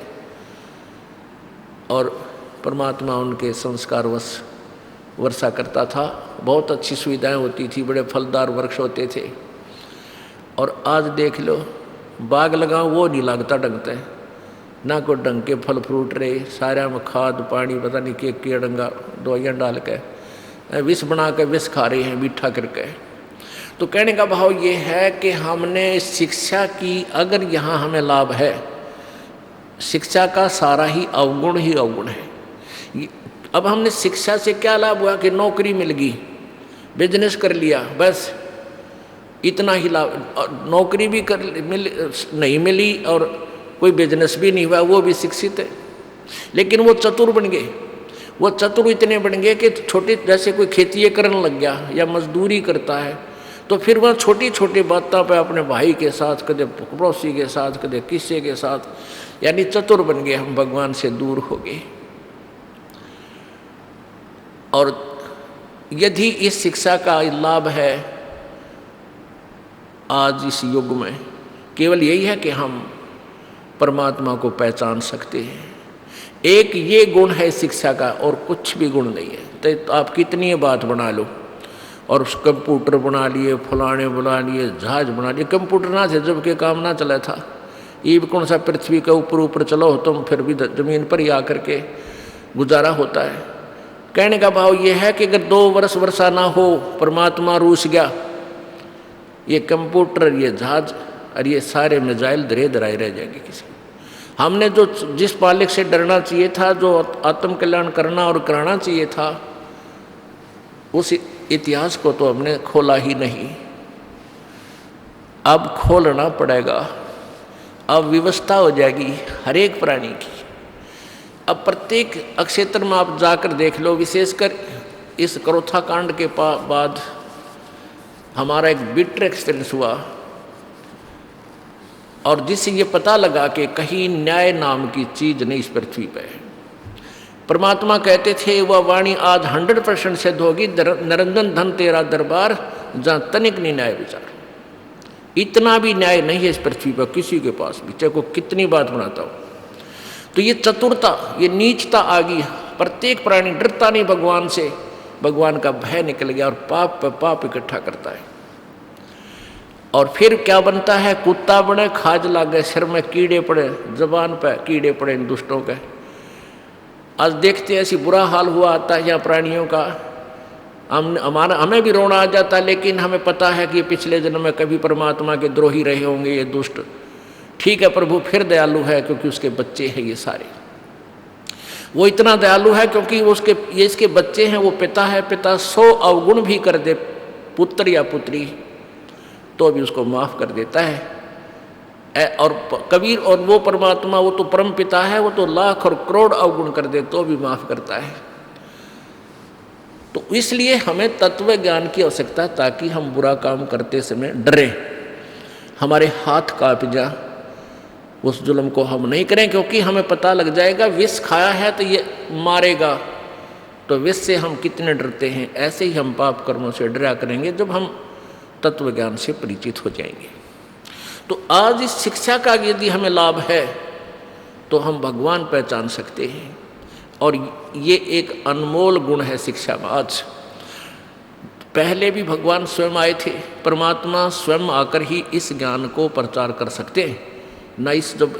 और परमात्मा उनके संस्कारवश वर्षा करता था, बहुत अच्छी सुविधाएं होती थी, बड़े फलदार वृक्ष होते थे। और आज देख लो, बाग लगाओ वो नहीं लगता ढंग से, ना कोई ढंग के फल फ्रूट रहे, सारा में खाद पानी पता नहीं के डंगा दवाइयाँ डाल के विष बना के विष खा रहे हैं मीठा करके। तो कहने का भाव ये है कि हमने शिक्षा की, अगर यहाँ हमें लाभ है, शिक्षा का सारा ही अवगुण है। अब हमने शिक्षा से क्या लाभ हुआ कि नौकरी मिल गई, बिजनेस कर लिया, बस इतना ही लाभ। नौकरी भी नहीं मिली और कोई बिजनेस भी नहीं हुआ, वो भी शिक्षित है, लेकिन वो चतुर बन गए। वो चतुर इतने बन गए कि छोटे, जैसे कोई खेती करने लग गया या मजदूरी करता है, तो फिर वह छोटी छोटी बातों पे अपने भाई के साथ, कदे पड़ोसी के साथ, कदे किसी के साथ, यानी चतुर बन गए हम, भगवान से दूर हो गए। और यदि इस शिक्षा का लाभ है आज इस युग में, केवल यही है कि हम परमात्मा को पहचान सकते हैं। एक ये गुण है शिक्षा का, और कुछ भी गुण नहीं है। तो आप कितनी बात बना लो, और उस कंप्यूटर बना लिए, फलाने बना लिए, जहाज बना लिए। कंप्यूटर ना थे जब के काम ना चला था। ये भी कौन सा पृथ्वी के ऊपर ऊपर चलो तुम, फिर भी जमीन पर ही आकर के गुजारा होता है। कहने का भाव ये है कि अगर 2 वर्ष वर्षा ना हो, परमात्मा रूस गया, ये कंप्यूटर, ये जहाज और ये सारे मिसाइल धरे धराए रह जाएंगे किसी। हमने जो जिस मालिक से डरना चाहिए था, जो आत्म कल्याण करना और कराना चाहिए था, उस इतिहास को तो हमने खोला ही नहीं। अब खोलना पड़ेगा। अब व्यवस्था हो जाएगी हर एक प्राणी की। अब प्रत्येक क्षेत्र में आप जाकर देख लो, विशेषकर इस करोथा कांड के बाद हमारा एक बिटर एक्सपीरियंस हुआ, और जिससे ये पता लगा कि कहीं न्याय नाम की चीज नहीं इस पृथ्वी पर। परमात्मा कहते थे वह वाणी आज 100% सिद्ध होगी, निरंजन धन तेरा दरबार, जहाँ तनिक नहीं न्याय विचार। इतना भी न्याय नहीं है इस पृथ्वी पर किसी के पास भी, चाहे को कितनी बात बनाता हो। तो ये चतुरता, ये नीचता आ गई। प्रत्येक प्राणी डरता नहीं भगवान से, भगवान का भय निकल गया, और पाप पे पाप इकट्ठा करता है। और फिर क्या बनता है, कुत्ता बने, खाज लागे, सिर में कीड़े पड़े, जबान पे कीड़े पड़े इन दुष्टों के। आज देखते ऐसी बुरा हाल हुआ आता है यहाँ प्राणियों का। हमें भी रोना आ जाता है, लेकिन हमें पता है कि पिछले जन्म में कभी परमात्मा के द्रोही रहे होंगे ये दुष्ट। ठीक है, प्रभु फिर दयालु है क्योंकि उसके बच्चे हैं ये सारे। वो इतना दयालु है क्योंकि ये इसके बच्चे हैं, वो पिता है। पिता 100 अवगुण भी कर दे पुत्र या पुत्री तो भी उसको माफ कर देता है। और कबीर और वो परमात्मा, वो तो परम पिता है, वो तो लाख और करोड़ अवगुण कर दे तो भी माफ करता है। तो इसलिए हमें तत्व ज्ञान की आवश्यकता है, ताकि हम बुरा काम करते समय डरें, हमारे हाथ कांप जा, उस जुल्म को हम नहीं करें। क्योंकि हमें पता लग जाएगा विष खाया है तो ये मारेगा, तो विष से हम कितने डरते हैं। ऐसे ही हम पाप कर्मों से डरा करेंगे जब हम तत्व ज्ञान से परिचित हो जाएंगे। तो आज इस शिक्षा का यदि हमें लाभ है तो हम भगवान पहचान सकते हैं, और ये एक अनमोल गुण है शिक्षा में। आज पहले भी भगवान स्वयं आए थे, परमात्मा स्वयं आकर ही इस ज्ञान को प्रचार कर सकते हैं। न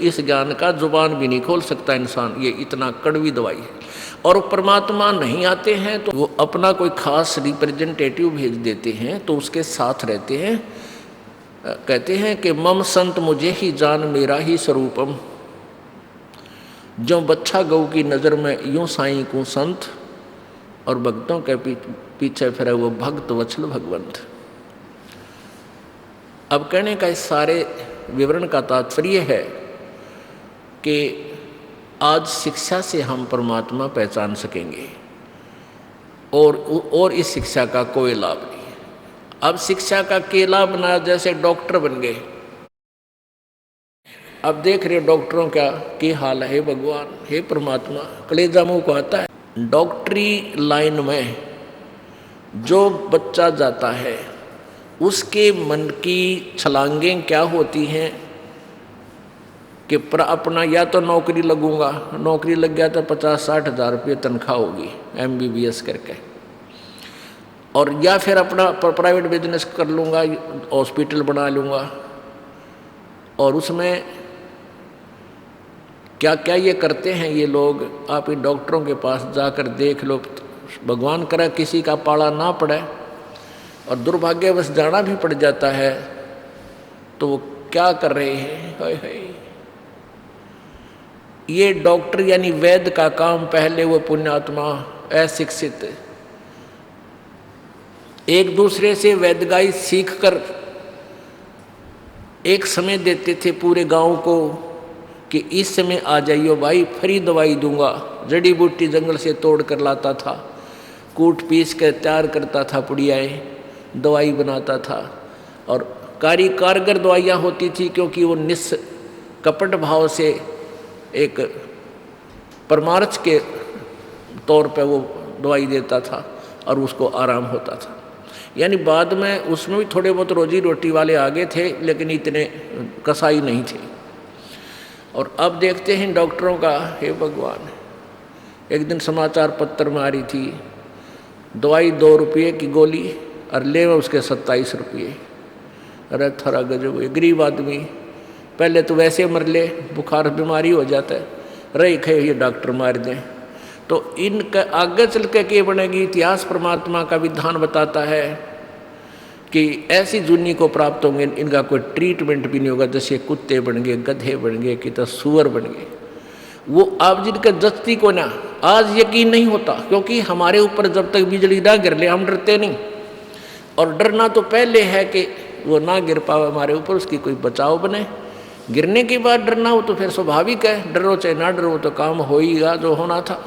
इस ज्ञान का जुबान भी नहीं खोल सकता इंसान, ये इतना कड़वी दवाई है। और परमात्मा नहीं आते हैं तो वो अपना कोई खास रिप्रेजेंटेटिव भेज देते हैं, तो उसके साथ रहते हैं। कहते हैं कि मम संत मुझे ही जान मेरा ही स्वरूपम, जो बच्चा गऊ की नज़र में यूं साईं को संत, और भक्तों के पीछे फिरे वो भक्त वत्सल भगवंत। अब कहने का इस सारे विवरण का तात्पर्य है कि आज शिक्षा से हम परमात्मा पहचान सकेंगे, और इस शिक्षा का कोई लाभ नहीं। अब शिक्षा का केला बना, जैसे डॉक्टर बन गए। अब देख रहे डॉक्टरों का क्या हाल है। भगवान, हे परमात्मा, कलेजा मुंह को आता है। डॉक्टरी लाइन में जो बच्चा जाता है उसके मन की छलांगें क्या होती हैं कि अपना या तो नौकरी लगूंगा, नौकरी लग गया तो 50-60 हज़ार रुपये तनख्वाह होगी MBBS करके, और या फिर अपना प्राइवेट बिजनेस कर लूँगा, हॉस्पिटल बना लूँगा। और उसमें क्या क्या ये करते हैं ये लोग, आप इन डॉक्टरों के पास जाकर देख लो। भगवान करे किसी का पाला ना पड़े, और दुर्भाग्यवश जाना भी पड़ जाता है, तो वो क्या कर रहे हैं। हाय हाय, ये डॉक्टर यानी वैद्य का काम, पहले वो पुण्यात्मा अशिक्षित एक दूसरे से वैद्यगाई सीखकर एक समय देते थे पूरे गांव को कि इस समय आ जाइयो भाई, फ्री दवाई दूंगा। जड़ी बूटी जंगल से तोड़ कर लाता था, कूट पीस कर तैयार करता था, पुड़ियाए दवाई बनाता था। और कारगर दवाइयाँ होती थी, क्योंकि वो निष्कपट भाव से एक परमार्थ के तौर पे वो दवाई देता था और उसको आराम होता था। यानी बाद में उसमें भी थोड़े बहुत रोजी रोटी वाले आगे थे, लेकिन इतने कसाई नहीं थे। और अब देखते हैं डॉक्टरों का, हे भगवान, एक दिन समाचार पत्र में आ रही थी, दवाई 2 रुपये की गोली और ले उसके 27 रुपये। अरे थरा गजब, गरीब आदमी पहले तो वैसे मर ले, बुखार बीमारी हो जाता है, रही खे ये डॉक्टर मार दें। तो इनका आगे चल के क्या बनेगी? इतिहास परमात्मा का विधान बताता है कि ऐसी जुनी को प्राप्त होंगे, इनका कोई ट्रीटमेंट भी नहीं होगा। जैसे कुत्ते बन गए, गधे बन गए, कि तो सुअर बन गए। वो आप जिनका जस्ती को ना आज यकीन नहीं होता, क्योंकि हमारे ऊपर जब तक बिजली ना गिर ले हम डरते नहीं। और डरना तो पहले है कि वो ना गिर पावे हमारे ऊपर, उसकी कोई बचाव बने। गिरने के बाद डरना हो तो फिर स्वाभाविक है, डरो चाहे ना डरो तो काम हो ही गया जो होना था।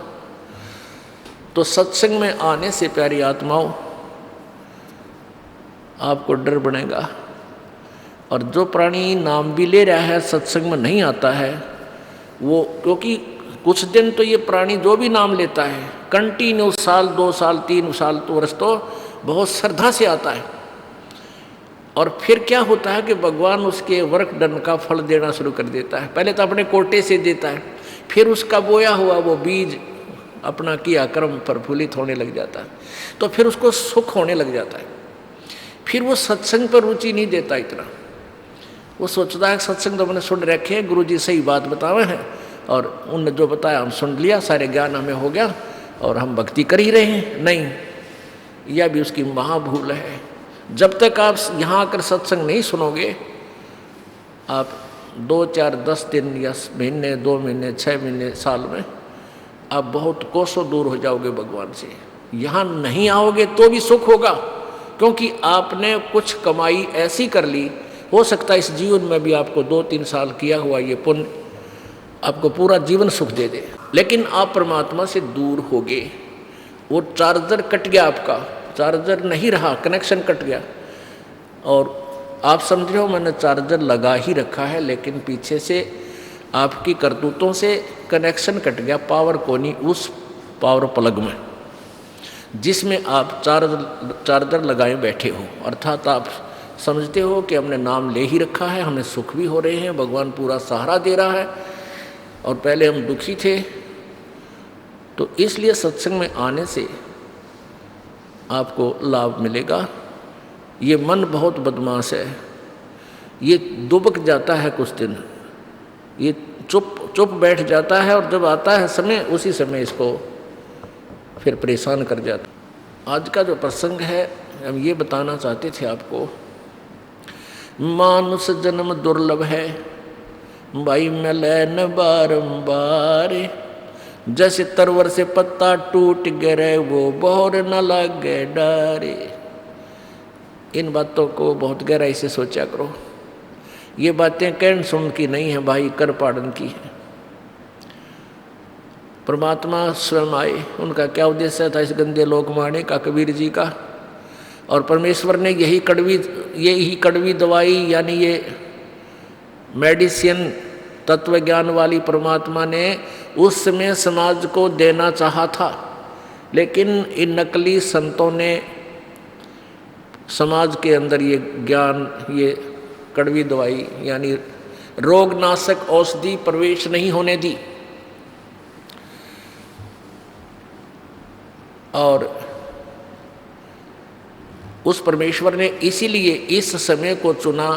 तो सत्संग में आने से प्यारी आत्माओं आपको डर बनेगा। और जो प्राणी नाम भी ले रहा है सत्संग में नहीं आता है वो, क्योंकि कुछ दिन तो ये प्राणी जो भी नाम लेता है कंटिन्यू 1 साल 2 साल 3 साल तो वर्ष तो बहुत श्रद्धा से आता है। और फिर क्या होता है कि भगवान उसके वर्क डन का फल देना शुरू कर देता है। पहले तो अपने कोटे से देता है, फिर उसका बोया हुआ वो बीज अपना किया कर्म प्रफुल्लित होने लग जाता है, तो फिर उसको सुख होने लग जाता है। फिर वो सत्संग पर रुचि नहीं देता इतना, वो सोचता है सत्संग तो मैंने सुन रखे हैं, गुरु जी सही बात बतावे हैं और उनने जो बताया हम सुन लिया, सारे ज्ञान हमें हो गया और हम भक्ति कर ही रहे हैं। नहीं, यह भी उसकी महाभूल है। जब तक आप यहाँ आकर सत्संग नहीं सुनोगे, आप 2 4 10 दिन या महीने 2 महीने 6 महीने साल में आप बहुत कोसों दूर हो जाओगे भगवान से। यहाँ नहीं आओगे तो भी सुख होगा, क्योंकि आपने कुछ कमाई ऐसी कर ली, हो सकता है इस जीवन में भी आपको 2 3 साल किया हुआ ये पुण्य आपको पूरा जीवन सुख दे दे। लेकिन आप परमात्मा से दूर होगे, वो चार्जर कट गया, आपका चार्जर नहीं रहा, कनेक्शन कट गया। और आप समझ रहे हो मैंने चार्जर लगा ही रखा है, लेकिन पीछे से आपकी करतूतों से कनेक्शन कट गया, पावर को नहीं उस पावर प्लग में जिसमें आप चार्जर लगाए बैठे हो। अर्थात आप समझते हो कि हमने नाम ले ही रखा है, हमें सुख भी हो रहे हैं, भगवान पूरा सहारा दे रहा है और पहले हम दुखी थे। तो इसलिए सत्संग में आने से आपको लाभ मिलेगा। ये मन बहुत बदमाश है, ये दुबक जाता है कुछ दिन, ये चुप बैठ जाता है और जब आता है समय उसी समय इसको फिर परेशान कर जाता। आज का जो प्रसंग है हम ये बताना चाहते थे आपको, मानुष जन्म दुर्लभ है भाई मिले न बारंबार, जैसे तरवर से पत्ता टूट गिरे वो बोर न लगे डारे। इन बातों को बहुत गहराई से सोचा करो। ये बातें कहन सुन की नहीं है भाई, कर पाड़न की है। परमात्मा स्वयं आए, उनका क्या उद्देश्य था इस गंदे लोक में आने का, कबीर जी का। और परमेश्वर ने यही कड़वी दवाई यानी ये मेडिसिन तत्व ज्ञान वाली परमात्मा ने उस समय समाज को देना चाहा था, लेकिन इन नकली संतों ने समाज के अंदर ये ज्ञान, ये कड़वी दवाई यानी रोगनाशक औषधि प्रवेश नहीं होने दी। और उस परमेश्वर ने इसीलिए इस समय को चुना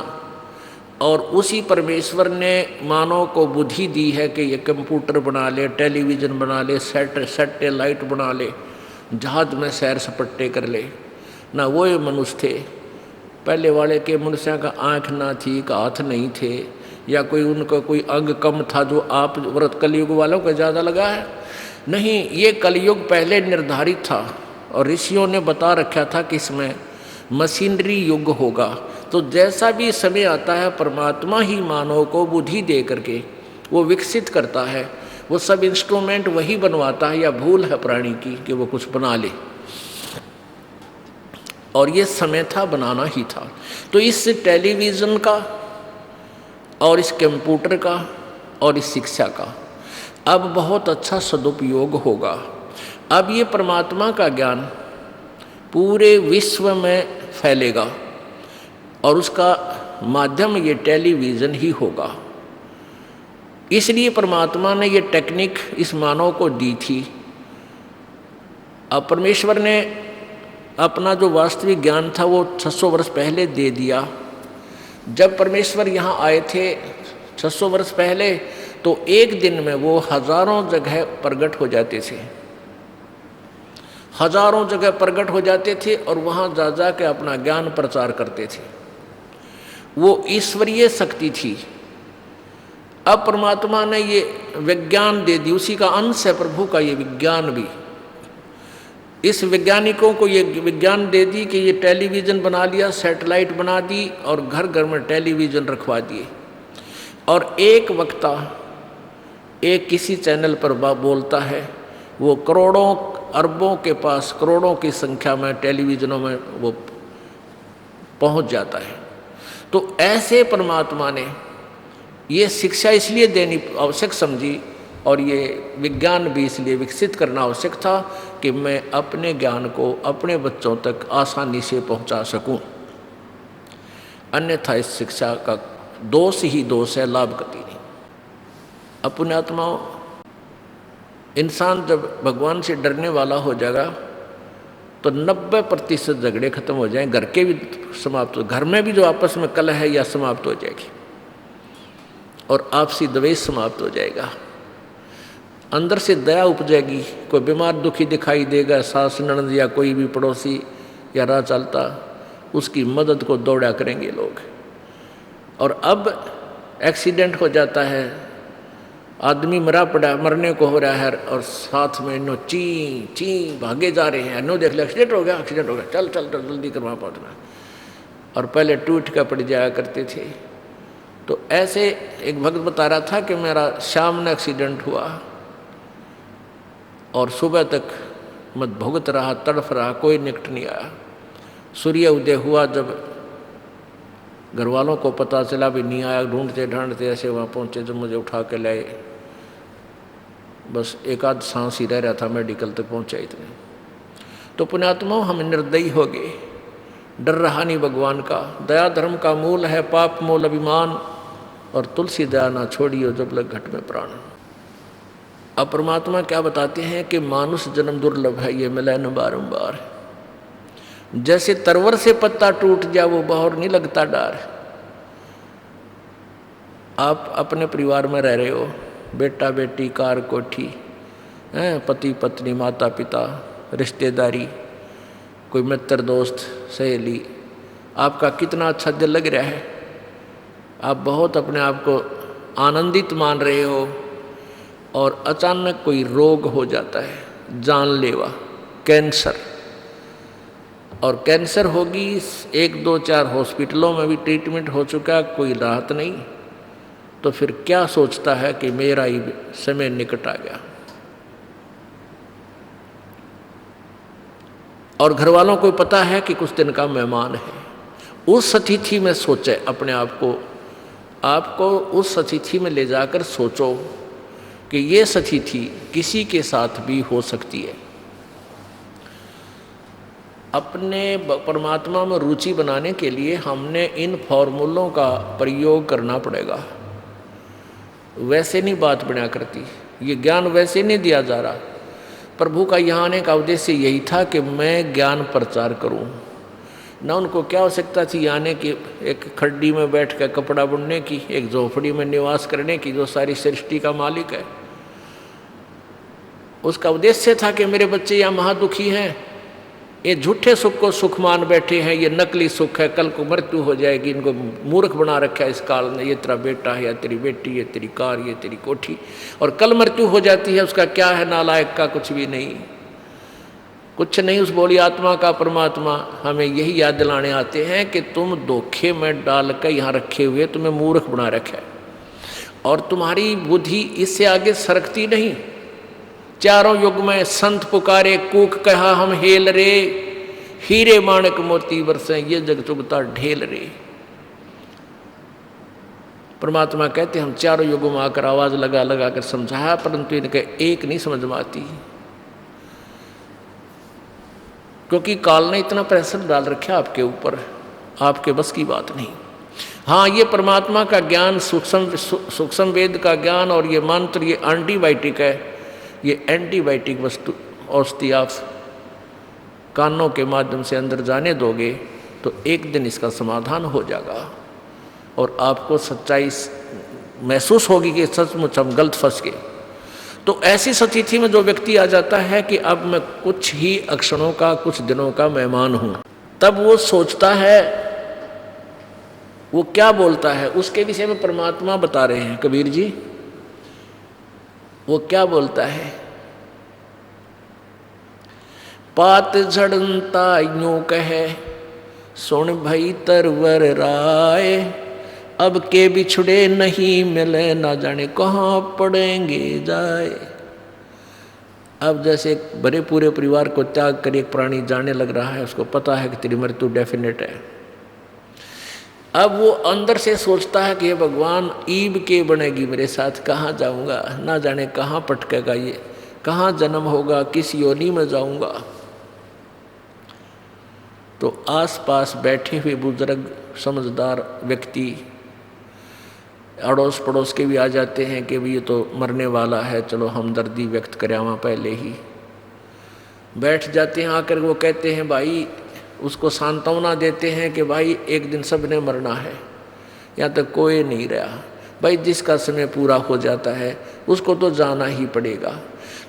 और उसी परमेश्वर ने मानव को बुद्धि दी है कि ये कंप्यूटर बना ले, टेलीविज़न बना ले, सैटेलाइट बना ले, जहाज में सैर सपट्टे कर ले। ना वो मनुष्य थे पहले वाले के, मनुष्य का आँख ना थी, का हाथ नहीं थे, या कोई उनका कोई अंग कम था जो आप व्रत कलयुग वालों को ज़्यादा लगा है। नहीं, ये कलयुग पहले निर्धारित था और ऋषियों ने बता रखा था कि इसमें मशीनरी युग होगा। तो जैसा भी समय आता है परमात्मा ही मानव को बुद्धि दे करके वो विकसित करता है, वो सब इंस्ट्रूमेंट वही बनवाता है। या भूल है प्राणी की कि वो कुछ बना ले। और ये समय था, बनाना ही था। तो इस टेलीविज़न का और इस कंप्यूटर का और इस शिक्षा का अब बहुत अच्छा सदुपयोग होगा। अब ये परमात्मा का ज्ञान पूरे विश्व में फैलेगा और उसका माध्यम ये टेलीविज़न ही होगा। इसलिए परमात्मा ने ये टेक्निक इस मानव को दी थी। अब परमेश्वर ने अपना जो वास्तविक ज्ञान था वो 600 वर्ष पहले दे दिया। जब परमेश्वर यहाँ आए थे 600 वर्ष पहले, तो एक दिन में वो हजारों जगह प्रकट हो जाते थे, हजारों जगह प्रकट हो जाते थे और वहाँ जा जा के अपना ज्ञान प्रचार करते थे। वो ईश्वरीय शक्ति थी। अब परमात्मा ने ये विज्ञान दे दी, उसी का अंश है प्रभु का ये विज्ञान भी। इस वैज्ञानिकों को ये विज्ञान दे दी कि ये टेलीविज़न बना लिया, सैटेलाइट बना दी और घर घर में टेलीविज़न रखवा दिए। और एक वक्ता एक किसी चैनल पर बोलता है, वो करोड़ों अरबों के पास करोड़ों की संख्या में टेलीविज़नों में वो पहुंच जाता है। तो ऐसे परमात्मा ने ये शिक्षा इसलिए देनी आवश्यक समझी और ये विज्ञान भी इसलिए विकसित करना आवश्यक था कि मैं अपने ज्ञान को अपने बच्चों तक आसानी से पहुंचा सकूं। अन्यथा इस शिक्षा का दोष ही दोष है, लाभ कति नहीं। अपने आत्माओं, इंसान जब भगवान से डरने वाला हो जाएगा तो 90% झगड़े खत्म हो जाएं, घर के भी समाप्त हो, घर में भी जो आपस में कलह है या समाप्त हो जाएगी और आपसी द्वेष समाप्त हो जाएगा। अंदर से दया उपजेगी। कोई बीमार दुखी दिखाई देगा, सास ननद या कोई भी पड़ोसी या राह चलता, उसकी मदद को दौड़ा करेंगे लोग। और अब एक्सीडेंट हो जाता है, आदमी मरा पड़ा, मरने को हो रहा है और साथ में नो ची ची भागे जा रहे हैं, नो देख लिया एक्सीडेंट हो गया, एक्सीडेंट हो गया, चल चल चल जल्दी कर वहाँ पहुँचना। और पहले टूट कर पड़ जाया करते थे। तो ऐसे एक भक्त बता रहा था कि मेरा शाम में एक्सीडेंट हुआ और सुबह तक मैं भुगत रहा, तड़फ रहा, कोई निकट नहीं आया। सूर्य उदय हुआ, जब घर वालों को पता चला भी नहीं आया, ढूंढते ढूंढते ऐसे वहाँ पहुँचे, जब मुझे उठा के लाए, बस एक आध सांस ही रह रहा था, मेडिकल तक पहुँचा इतने। तो पुण्यात्माओं, हम निर्दयी हो गए, डर रहा नहीं भगवान का। दया धर्म का मूल है, पाप मूल अभिमान, और तुलसी दया ना छोड़ियो जब लग घट में प्राण। अब परमात्मा क्या बताते हैं कि मानुष जन्म दुर्लभ है, ये मिला न बारंबार। जैसे तरवर से पत्ता टूट जाए वो बहर नहीं लगता डार। आप अपने परिवार में रह रहे हो, बेटा बेटी, कार कोठी, पति पत्नी, माता पिता, रिश्तेदारी, कोई मित्र दोस्त सहेली, आपका कितना अच्छा दिल लग रहा है, आप बहुत अपने आप को आनंदित मान रहे हो और अचानक कोई रोग हो जाता है, जानलेवा कैंसर। और कैंसर होगी, 1 2 4 हॉस्पिटलों में भी ट्रीटमेंट हो चुका, कोई राहत नहीं। तो फिर क्या सोचता है कि मेरा ही समय निकट आ गया। और घर वालों को पता है कि कुछ दिन का मेहमान है। उस अतिथि में सोचे अपने आप को, आपको उस अतिथि में ले जाकर सोचो कि ये अतिथि किसी के साथ भी हो सकती है। अपने परमात्मा में रुचि बनाने के लिए हमने इन फॉर्मूलों का प्रयोग करना पड़ेगा। वैसे नहीं बात बना करती, ये ज्ञान वैसे नहीं दिया जा रहा। प्रभु का यहाँ आने का उद्देश्य यही था कि मैं ज्ञान प्रचार करूँ। ना उनको क्या आवश्यकता थी आने की, एक खड्डी में बैठ कर कपड़ा बुनने की, एक झोपड़ी में निवास करने की, जो सारी सृष्टि का मालिक है। उसका उद्देश्य था कि मेरे बच्चे यहाँ महादुखी हैं, ये झूठे सुख को सुख मान बैठे हैं, ये नकली सुख है, कल को मृत्यु हो जाएगी, इनको मूर्ख बना रखा है इस काल ने। ये तेरा बेटा है या तेरी बेटी, ये तेरी कार, ये तेरी कोठी, और कल मृत्यु हो जाती है, उसका क्या है, नालायक का कुछ भी नहीं, कुछ नहीं। उस बोली आत्मा का परमात्मा हमें यही याद दिलाने आते हैं कि तुम धोखे में डाल कर यहाँ रखे हुए तुम्हें मूर्ख बना रखा है और तुम्हारी बुद्धि इससे आगे सरकती नहीं। चारों युग में संत पुकारे, कूक कहा हम हेल रे, हीरे माणक मोती बरसे ये जग चुगता ढेल रे। परमात्मा कहते हम चारों युगों में आकर आवाज लगा लगा कर समझाया, परंतु इनके एक नहीं समझ में आती, क्योंकि काल ने इतना प्रेशर डाल रखा आपके ऊपर, आपके बस की बात नहीं। हाँ, ये परमात्मा का ज्ञान, सूक्ष्म वेद का ज्ञान और ये मंत्र, ये एंटीबायोटिक है, ये एंटीबायोटिक वस्तु औषधि आप कानों के माध्यम से अंदर जाने दोगे तो एक दिन इसका समाधान हो जाएगा और आपको सच्चाई महसूस होगी कि सचमुच हम गलत फंस गए। तो ऐसी स्थिति में जो व्यक्ति आ जाता है कि अब मैं कुछ ही अक्षणों का, कुछ दिनों का मेहमान हूँ, तब वो सोचता है, वो क्या बोलता है उसके विषय में परमात्मा बता रहे हैं कबीर जी। वो क्या बोलता है, पात झड़ता यूं कहे सुन भई तरवर राय, अब के बिछड़े नहीं मिले ना जाने कहाँ पड़ेंगे जाए। अब जैसे बड़े पूरे परिवार को त्याग कर एक प्राणी जाने लग रहा है, उसको पता है कि तेरी मृत्यु डेफिनेट है। अब वो अंदर से सोचता है कि ये भगवान ईब के बनेगी मेरे साथ, कहाँ जाऊँगा, ना जाने कहाँ पटकेगा ये, कहाँ जन्म होगा, किस योनि में जाऊँगा। तो आसपास बैठे हुए बुजुर्ग समझदार व्यक्ति, अड़ोस पड़ोस के भी आ जाते हैं कि ये तो मरने वाला है, चलो हमदर्दी व्यक्त करें वहाँ पहले ही बैठ जाते हैं। आकर वो कहते हैं भाई, उसको सांत्वना देते हैं कि भाई एक दिन सब ने मरना है, यहाँ तक कोई नहीं रहा भाई, जिसका समय पूरा हो जाता है उसको तो जाना ही पड़ेगा।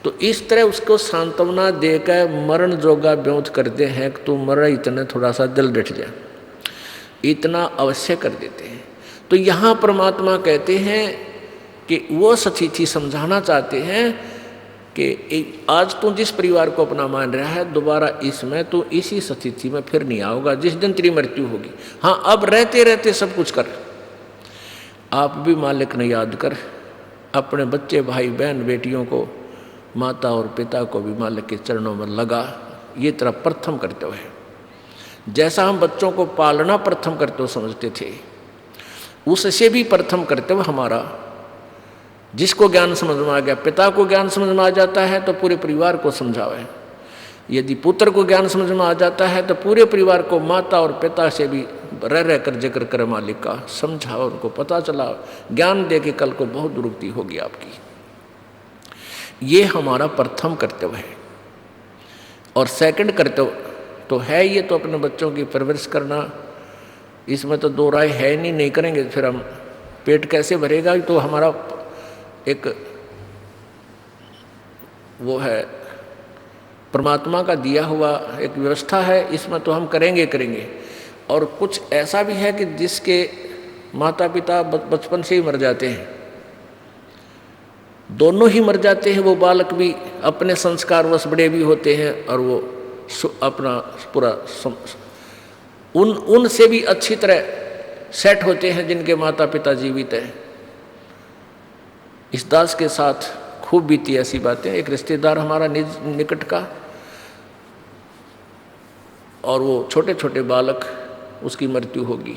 तो इस तरह उसको सांत्वना देकर मरण जोगा ब्योत करते हैं कि तू मर, इतने थोड़ा सा दिल डट जाए, इतना अवश्य कर देते हैं। तो यहाँ परमात्मा कहते हैं कि वो स्थिति समझाना चाहते हैं कि आज तू जिस परिवार को अपना मान रहा है, दोबारा इसमें तू इसी स्थिति में फिर नहीं आओगा जिस दिन तेरी मृत्यु होगी। हाँ, अब रहते रहते सब कुछ कर, आप भी मालिक ने याद कर, अपने बच्चे भाई बहन बेटियों को, माता और पिता को भी मालिक के चरणों में लगा। ये तेरा प्रथम कर्तव्य है। जैसा हम बच्चों को पालना प्रथम कर्तव्य समझते थे, उससे भी प्रथम कर्तव्य हमारा, जिसको ज्ञान समझ में आ गया, पिता को ज्ञान समझ में आ जाता है तो पूरे परिवार को समझावे। यदि पुत्र को ज्ञान समझ में आ जाता है तो पूरे परिवार को, माता और पिता से भी रह रह कर जिक्र कर मालिक का, समझाओ, उनको पता चला, ज्ञान दे के कल को बहुत दुरुक्ति होगी आपकी। ये हमारा प्रथम कर्तव्य है। और सेकंड कर्तव्य तो है ये, तो अपने बच्चों की परवरिश करना, इसमें तो दो राय है नहीं करेंगे फिर हम पेट कैसे भरेगा। तो हमारा एक वो है परमात्मा का दिया हुआ एक व्यवस्था है, इसमें तो हम करेंगे। और कुछ ऐसा भी है कि जिसके माता पिता बचपन से ही मर जाते हैं, दोनों ही मर जाते हैं, वो बालक भी अपने संस्कारवश बड़े भी होते हैं और वो अपना पूरा उनसे भी अच्छी तरह सेट होते हैं जिनके माता पिता जीवित हैं। इस दास के साथ खूब बीती ऐसी बातें। एक रिश्तेदार हमारा निकट का, और वो छोटे छोटे बालक, उसकी मृत्यु होगी,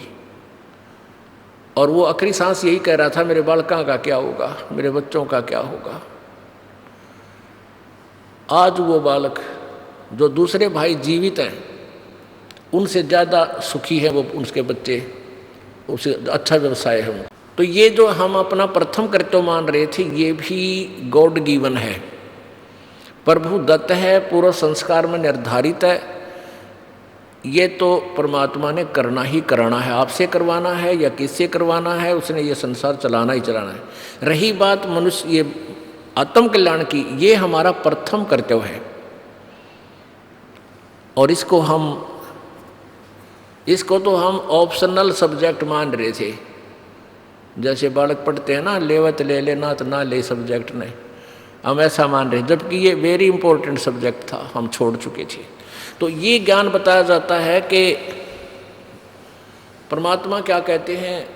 और वो आखिरी सांस यही कह रहा था, मेरे बालकों का क्या होगा, मेरे बच्चों का क्या होगा। आज वो बालक जो दूसरे भाई जीवित हैं उनसे ज़्यादा सुखी है वो, उसके बच्चे, उसे अच्छा व्यवसाय है। तो ये जो हम अपना प्रथम कर्तव्य मान रहे थे, ये भी गॉड गिवन है, प्रभु दत्त है, पूर्व संस्कार में निर्धारित है। ये तो परमात्मा ने करना ही कराना है, आपसे करवाना है या किससे करवाना है, उसने ये संसार चलाना ही चलाना है। रही बात मनुष्य ये आत्म कल्याण की, ये हमारा प्रथम कर्तव्य है। और इसको तो हम ऑप्शनल सब्जेक्ट मान रहे थे। जैसे बालक पढ़ते हैं ना, लेवत ले ले ना तो ना ले सब्जेक्ट ने, हम ऐसा मान रहे, जबकि ये वेरी इंपॉर्टेंट सब्जेक्ट था, हम छोड़ चुके थे। तो ये ज्ञान बताया जाता है कि परमात्मा क्या कहते हैं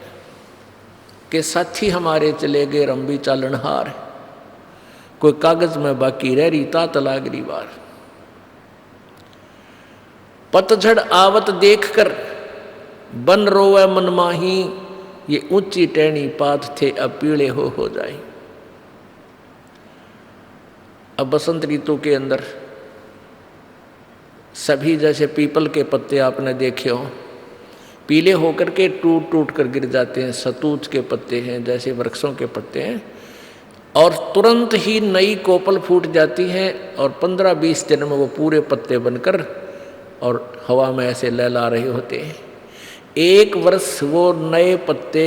कि साथी हमारे चले गए रंबी चालनहार, कोई कागज में बाकी रह रही ता तलागरी बार। पतझड़ आवत देखकर बन रोवे मन माही, ये ऊंची टहनी पात थे अब पीले हो जाए। अब बसंत ऋतु के अंदर सभी जैसे पीपल के पत्ते आपने देखे हो, पीले होकर के टूट टूट कर गिर जाते हैं। सतूत के पत्ते हैं जैसे वृक्षों के पत्ते हैं, और तुरंत ही नई कोपल फूट जाती है और 15-20 दिन में वो पूरे पत्ते बनकर और हवा में ऐसे लहला रहे होते हैं। 1 वर्ष वो नए पत्ते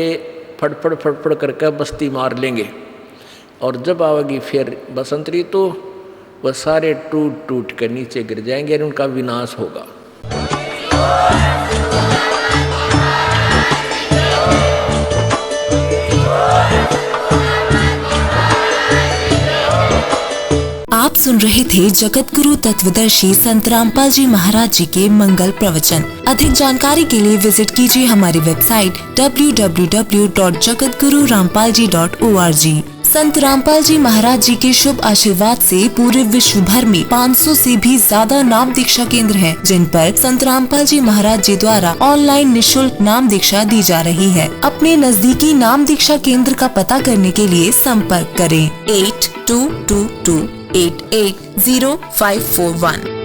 फड़फड़ फड़फड़ करके बस्ती मार लेंगे, और जब आवेगी फिर बसंत ऋतु, वह सारे टूट टूट कर नीचे गिर जाएंगे और उनका विनाश होगा। आप सुन रहे थे जगत गुरु तत्वदर्शी संत रामपाल जी महाराज जी के मंगल प्रवचन। अधिक जानकारी के लिए विजिट कीजिए हमारी वेबसाइट www.jagatgururampalji.org। संत रामपाल जी महाराज जी के शुभ आशीर्वाद से पूरे विश्व भर में 500 से भी ज्यादा नाम दीक्षा केंद्र हैं, जिन पर संत रामपाल जी महाराज जी द्वारा ऑनलाइन निशुल्क नाम दीक्षा दी जा रही है। अपने नजदीकी नाम दीक्षा केंद्र का पता करने के लिए संपर्क करें 8222880541।